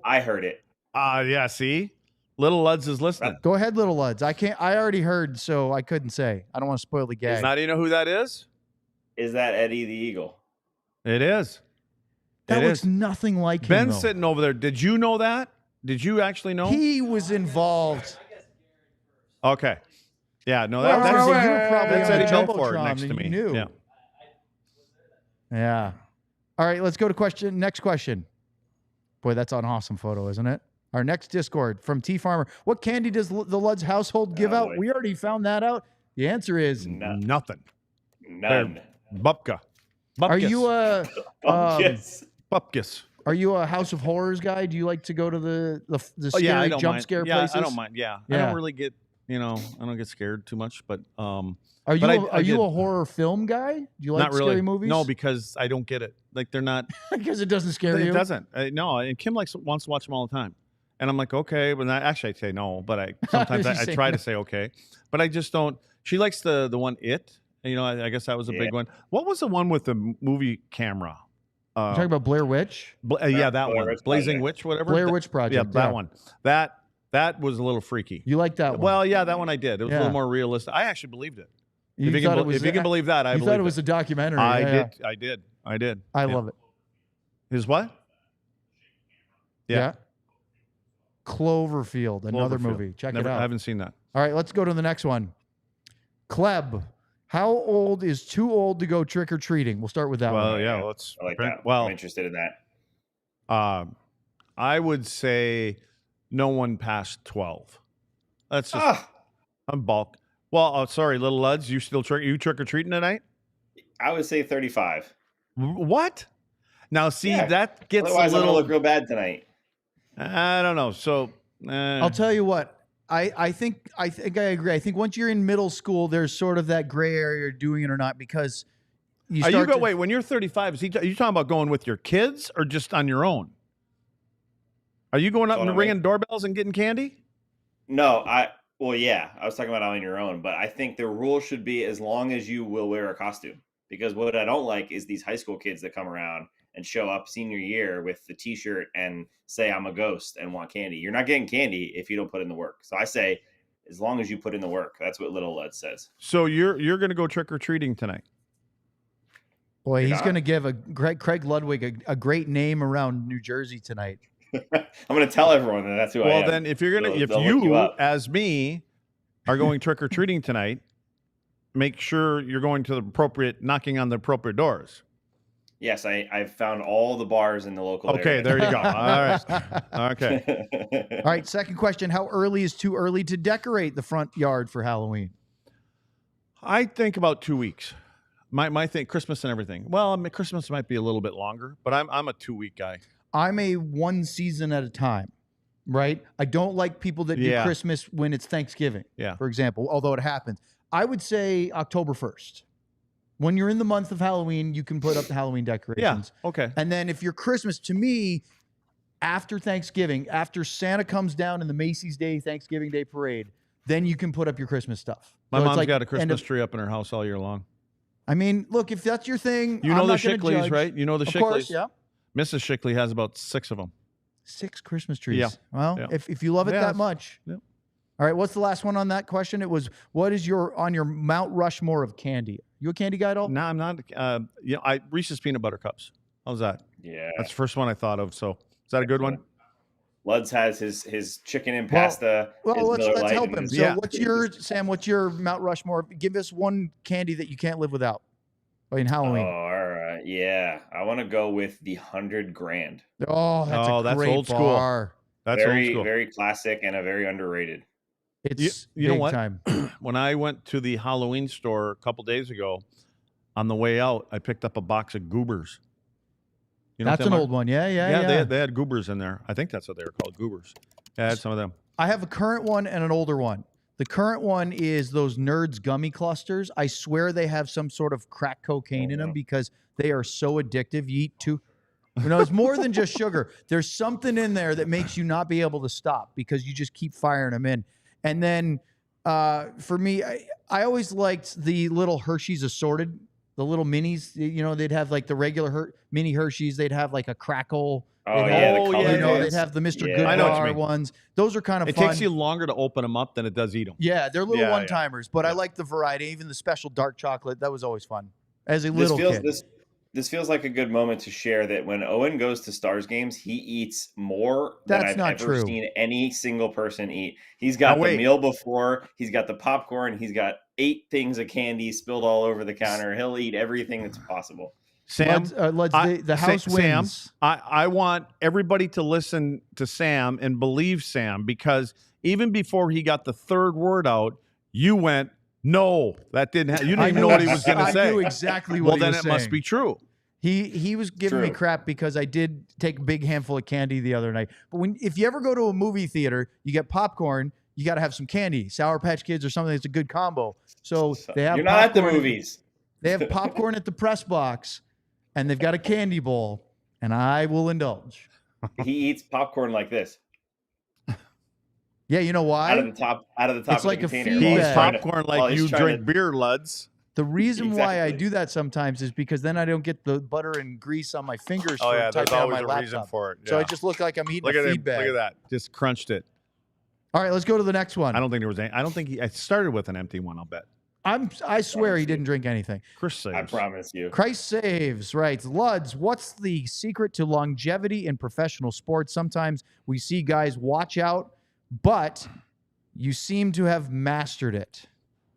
I heard it. Yeah, see? Little Luds is listening. Go ahead, Little Luds. I already heard, so I couldn't say. I don't want to spoil the gag. Now do you know who that is? Is that Eddie the Eagle? It is. That looks nothing like him. Ben's sitting over there. Did you know that? Did you actually know? He was involved. Okay. Yeah, no, you were probably that's on Eddie the Belfort Jumbotron next to and me. you knew. Yeah. Yeah. All right, let's go to next question. Boy, that's an awesome photo, isn't it? Our next Discord from T Farmer. What candy does the Luds household give out? We already found that out. The answer is nothing. None. Bupka. Are you a Bupkis? Are you a House of Horrors guy? Do you like to go to the scary jump scare places? I don't mind. Yeah. I don't really get, I don't get scared too much, but Are you a horror film guy? Do you like scary movies? No, because I don't get it. Like they're not because it doesn't scare you. It doesn't. No, and Kim wants to watch them all the time. And I'm like, okay, but actually I say no, but sometimes I try to say okay, but I just don't. She likes the one It. I guess that was a big one. What was the one with the movie camera? You're talking about Blair Witch? That one. Blazing Witch, whatever. Blair Witch Project. Yeah, that one. That was a little freaky. You like that one? Well, yeah, that one I did. It was a little more realistic. I actually believed it. If you can believe that, I believe it. You thought it was a documentary. I did. I love it. His what? Yeah. Cloverfield, another movie. Check it out. I haven't seen that. All right, let's go to the next one. Kleb, how old is too old to go trick-or-treating? We'll start with that one. Well, yeah, let's. I like that. Well, I'm interested in that. I would say no one past 12. That's just I'm bulk. Well, sorry, little Luds, you still trick or treating tonight? I would say 35. What? Now, see, Yeah. that gets Otherwise, a little. I'm gonna look real bad tonight. I don't know. So I'll tell you what. I think I agree. I think once you're in middle school, there's sort of that gray area, you're doing it or not, because you start. Wait, when you're 35, are you talking about going with your kids or just on your own? Are you going up and ringing doorbells and getting candy? No, well, yeah, I was talking about on your own, but I think the rule should be as long as you will wear a costume. Because what I don't like is these high school kids that come around and show up senior year with the T-shirt and say I'm a ghost and want candy. You're not getting candy if you don't put in the work. So I say, as long as you put in the work. That's what Little Lud says. So you're going to go trick or treating tonight? Boy, he's going to give Craig Ludwig a great name around New Jersey tonight. I'm going to tell everyone that that's who I am. Well, then if you're going to, if you as me are going trick or treating tonight, make sure you're going to the appropriate, knocking on the appropriate doors. Yes, I've found all the bars in the local area. Okay, there you go. All right. Okay. All right, second question. How early is too early to decorate the front yard for Halloween? I think about 2 weeks. My thing, Christmas and everything. Well, I mean, Christmas might be a little bit longer, but I'm a 2 week guy. I'm a one season at a time, right? I don't like people that do Christmas when it's Thanksgiving, for example, although it happens. I would say October 1st. When you're in the month of Halloween, you can put up the Halloween decorations. Yeah, okay. And then if you're Christmas, to me, after Thanksgiving, after Santa comes down in the Macy's Day, Thanksgiving Day parade, then you can put up your Christmas stuff. My mom's got a Christmas tree up in her house all year long. I mean, look, if that's your thing, you know I'm the not Shickleys, right? You know the Shickleys? Of course, yeah. Mrs. Shickley has about 6 of them. 6 Christmas trees. Yeah. Well, if you love it that much. Yeah. All right, what's the last one on that question? It was, what is on your Mount Rushmore of candy? You a candy guy at all? No, I'm not. Reese's Peanut Butter Cups. How's that? Yeah. That's the first one I thought of. So is that a good one? Luds has his chicken and pasta. Well, let's help him. So what's your Mount Rushmore? Give us one candy that you can't live without in Halloween. Oh, all right. Yeah. I want to go with the 100 grand. Oh, that's great old bar. School. That's very, old school. Very classic and a very underrated. It's you know what? Time. When I went to the Halloween store a couple days ago, on the way out, I picked up a box of goobers. You know that's an old one. Yeah. They had goobers in there. I think that's what they were called, goobers. Yeah, I had some of them. I have a current one and an older one. The current one is those Nerds gummy clusters. I swear they have some sort of crack cocaine in them because they are so addictive. You eat two. It's more than just sugar. There's something in there that makes you not be able to stop because you just keep firing them in. And then for me, I always liked the little Hershey's assorted, the little minis. They'd have like the regular mini Hershey's. They'd have like a crackle. Oh, they'd have the Mr. Goodbar ones. Those are kind of fun. It takes you longer to open them up than it does eat them. Yeah, they're little one-timers, but I like the variety. Even the special dark chocolate, that was always fun as a little kid. This feels like a good moment to share that when Owen goes to Stars games, he eats more than I've ever seen any single person eat. He's got the meal before, he's got the popcorn, he's got 8 things of candy spilled all over the counter. He'll eat everything that's possible. Sam, the house wins. Sam, I want everybody to listen to Sam and believe Sam, because even before he got the third word out, you went, no, that didn't happen. You didn't even know what he was going to say. I knew exactly what he was saying. Well, then it must be true. He was giving me crap because I did take a big handful of candy the other night. But if you ever go to a movie theater, you get popcorn, you got to have some candy, Sour Patch Kids or something that's a good combo. So they have. You're not at the movies. They have popcorn at the press box, and they've got a candy bowl, and I will indulge. He eats popcorn like this. Yeah, you know why? Out of the top it's of like the container. He eats popcorn like you drink beer, Luds. The reason why I do that sometimes is because then I don't get the butter and grease on my fingers. There's always a reason for it. Yeah. So I just look like I'm eating a feed bag. Look at that. Just crunched it. All right, let's go to the next one. I don't think there was any. I don't think I started with an empty one, I'll bet. I swear he didn't drink anything. Chris saves. I promise you. Christ saves, right. Luds, what's the secret to longevity in professional sports? Sometimes we see guys watch out, but you seem to have mastered it.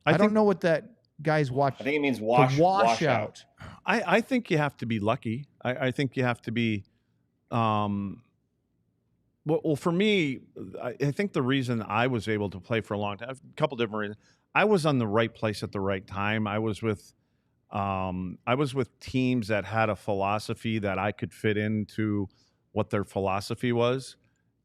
I don't know what that guy's watch. I think it means wash out. I think you have to be lucky. I think you have to be Well, for me, I think the reason I was able to play for a long time, a couple different reasons. I was on the right place at the right time. I was with teams that had a philosophy that I could fit into what their philosophy was,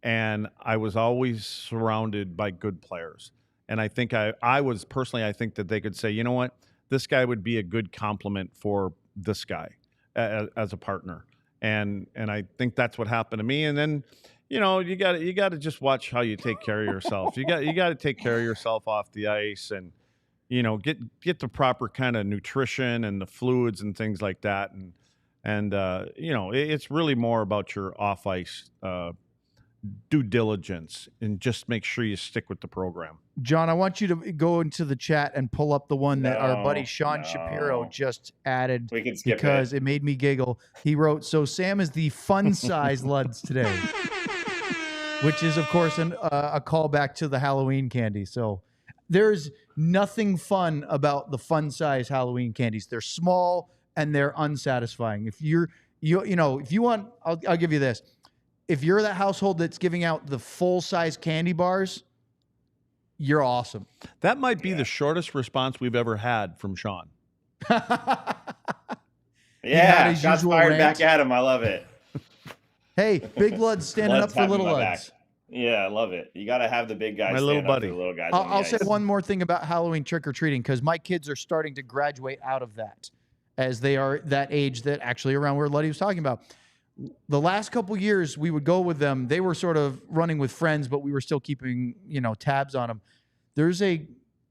and I was always surrounded by good players. And I think I was personally, I think that they could say, you know what, this guy would be a good complement for this guy as a partner. And I think that's what happened to me. And then, you got to just watch how you take care of yourself. You got to take care of yourself off the ice, and get the proper kind of nutrition and the fluids and things like that. And it's really more about your off ice due diligence, and just make sure you stick with the program. John, I want you to go into the chat and pull up the one that our buddy Sean Shapiro just added, we can skip because it made me giggle. He wrote, "So Sam is the fun size Luds today," which is, of course, a callback to the Halloween candy. So there's nothing fun about the fun size Halloween candies. They're small and they're unsatisfying. If you want, I'll give you this. If you're that household that's giving out the full size candy bars, you're awesome. That might be the shortest response we've ever had from Sean. Yeah, shots fired back at him. I love it. Hey, big Luds standing up for little Luds. Yeah, I love it. You got to have the big guys. My little buddy. The little guys. I'll say one more thing about Halloween trick-or-treating, because my kids are starting to graduate out of that, as they are that age that actually around where Luddy was talking about. The last couple years, we would go with them. They were sort of running with friends, but we were still keeping, tabs on them. There's a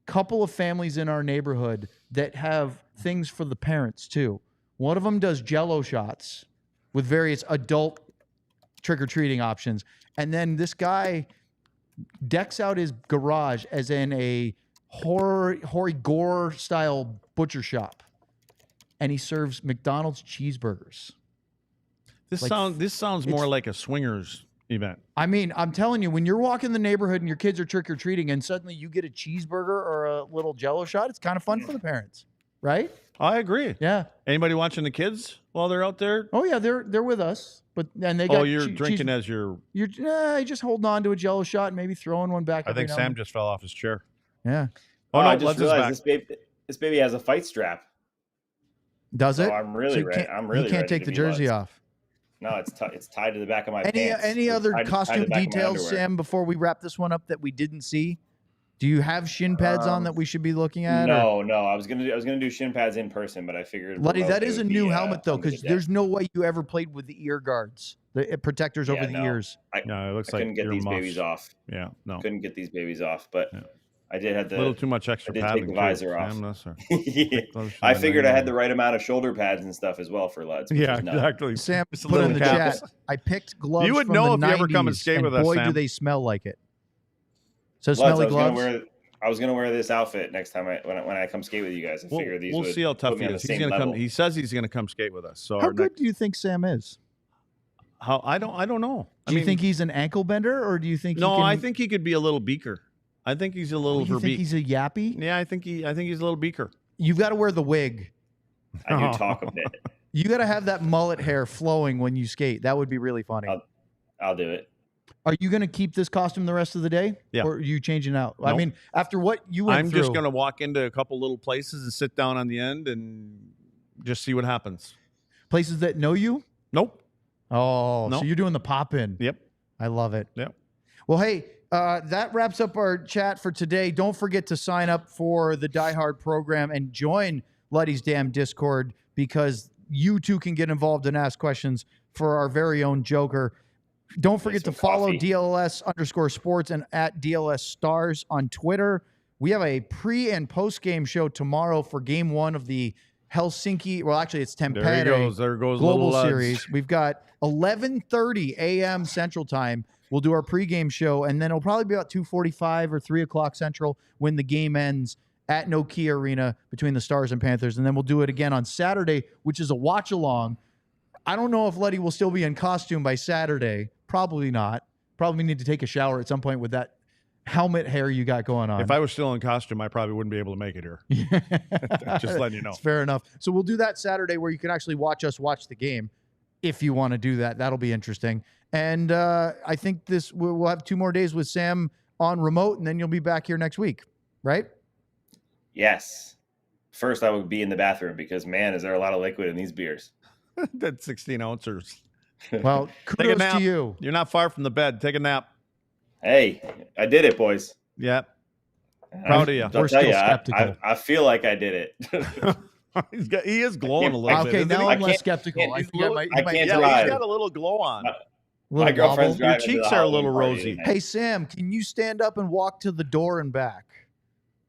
couple of families in our neighborhood that have things for the parents too. One of them does Jell-O shots with various adult trick-or-treating options. And then this guy decks out his garage as in a hoary gore style butcher shop. And he serves McDonald's cheeseburgers. This sounds more like a swingers event. I mean, I'm telling you, when you're walking the neighborhood and your kids are trick-or-treating and suddenly you get a cheeseburger or a little Jell-O shot, it's kind of fun for the parents, right? I agree. Yeah. Anybody watching the kids while they're out there? Oh yeah, they're with us. And they got. Oh, you're drinking as you're just holding on to a Jell-O shot and maybe throwing one back. I think Sam just fell off his chair. Yeah. Oh no! I just realized this baby has a fight strap. Does it? So I'm really ready. You can't take the jersey off. No, it's tied to the back of my pants. Any other costume details, Sam, before we wrap this one up that we didn't see? Do you have shin pads on that we should be looking at? No. I was gonna do shin pads in person, but I figured. Luddy, that is a new helmet though, because there's no way you ever played with the ear guards, the protectors over the ears. No, it looks I like couldn't get these babies off. Yeah, no, couldn't get these babies off, but. Yeah. I did have a little too much extra padding. I did take the visor off. Yeah. I figured I had the right amount of shoulder pads and stuff as well for Luds. Yeah, exactly. Sam put in the chat. I picked gloves. You would from know the if 90s, you ever come and skate with us. Boy, Sam. do they smell like it. So Luds, smelly gloves. I was gonna wear this outfit next time when I come skate with you guys. I figure these. We'll see how tough he is. He's gonna come. He says he's gonna come skate with us. So how good do you think Sam is? I don't know. Do you think he's an ankle bender, or do you think? No, I think he could be a little beaker. I think he's a little. You think he's a yappy? Yeah, I think he's a little beaker. You've got to wear the wig. I do talk a bit. You got to have that mullet hair flowing when you skate. That would be really funny. I'll do it. Are you going to keep this costume the rest of the day? Yeah. Or are you changing out? Nope. I mean, after what you went through. I'm just going to walk into a couple little places and sit down on the end and just see what happens. Places that know you? Nope. Oh, nope. So you're doing the pop-in. Yep. I love it. Yep. Well, hey, that wraps up our chat for today. Don't forget to sign up for the Die Hard program and join Luddy's Damn Discord, because you too can get involved and ask questions for our very own Joker. Don't forget to follow DLLS_sports and at DLLS Stars on Twitter. We have a pre- and post-game show tomorrow for Game 1 of the Helsinki. Well, actually, it's Tampere There goes Global Series. We've got 11:30 a.m. Central Time. We'll do our pregame show, and then it'll probably be about 2:45 or 3 o'clock Central when the game ends at Nokia Arena between the Stars and Panthers. And then we'll do it again on Saturday, which is a watch-along. I don't know if Luddy will still be in costume by Saturday. Probably not. Probably need to take a shower at some point with that helmet hair you got going on. If I was still in costume, I probably wouldn't be able to make it here. Just letting you know. It's fair enough. So we'll do that Saturday where you can actually watch us watch the game if you want to do that. That'll be interesting. And I think we'll have 2 more days with Sam on remote, and then you'll be back here next week, right? Yes. First, I would be in the bathroom because, man, is there a lot of liquid in these beers. That's 16 ounces. Well, kudos to you. You're not far from the bed. Take a nap. Hey, I did it, boys. Yeah. Proud of you. We're still skeptical. I feel like I did it. He is glowing a little bit. Okay, now I'm less skeptical. I He's drive. got a little glow on. My girlfriend's driving. Your cheeks are a little rosy. Hey, Sam, can you stand up and walk to the door and back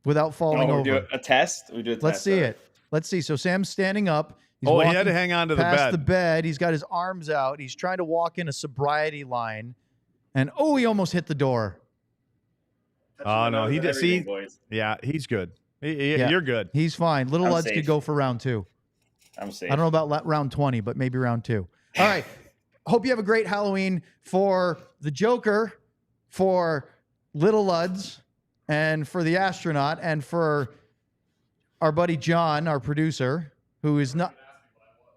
without falling over? Do a test. We do a test. Let's see it. Let's see. So Sam's standing up. He's he had to hang on to the bed. Past the bed. He's got his arms out. He's trying to walk in a sobriety line. And, he almost hit the door. Oh, no. He did. See, boys. Yeah, he's good. You're good. He's fine. Little Luds could go for round 2. I'm safe. I don't know about round 20, but maybe round 2. All right. Hope you have a great Halloween for the Joker, for Little Luds, and for the astronaut, and for our buddy John, our producer, who is not.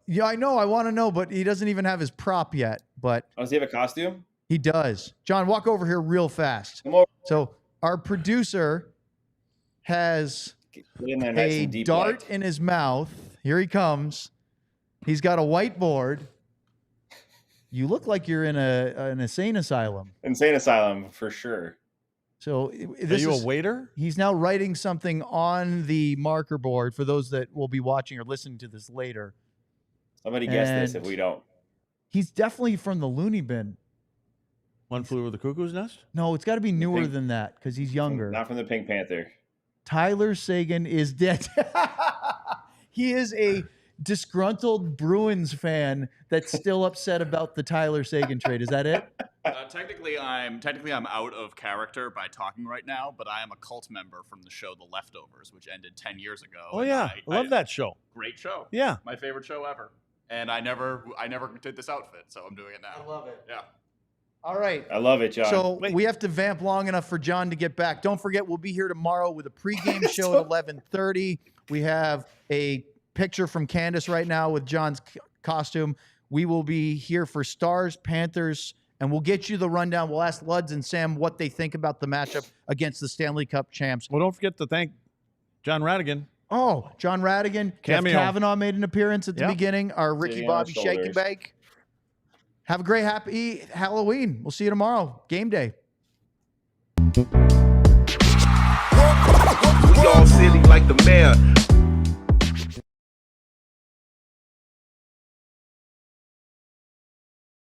Yeah, I know. I want to know, but he doesn't even have his prop yet. But does he have a costume? He does. John, walk over here real fast. Come over. So our producer has a dart in his mouth. Here he comes. He's got a whiteboard. You look like you're in an insane asylum. Insane asylum, for sure. So are you a waiter? He's now writing something on the marker board for those that will be watching or listening to this later. Somebody guess this if we don't. He's definitely from the loony bin. One Flew Over the Cuckoo's Nest? No, it's got to be newer than that because he's younger. Not from the Pink Panther. Tyler Seguin is dead. He is a disgruntled Bruins fan that's still upset about the Tyler Seguin trade. Is that it? Technically, I'm out of character by talking right now, but I am a cult member from the show The Leftovers, which ended 10 years ago. Oh yeah, I love that show. Great show. Yeah, my favorite show ever. And I never did this outfit, so I'm doing it now. I love it. Yeah. All right. I love it, John. So we have to vamp long enough for John to get back. Don't forget, we'll be here tomorrow with a pregame show at 11:30. We have a picture from Candace right now with John's costume. We will be here for Stars, Panthers, and we'll get you the rundown. We'll ask Luds and Sam what they think about the matchup against the Stanley Cup champs. Well, don't forget to thank John Radigan. Oh, John Radigan. Cameo. Jeff Kavanaugh made an appearance at the beginning. Our Ricky Bobby Shake and Bake. Have a great, happy Halloween. We'll see you tomorrow. Game day. We all silly like the mayor.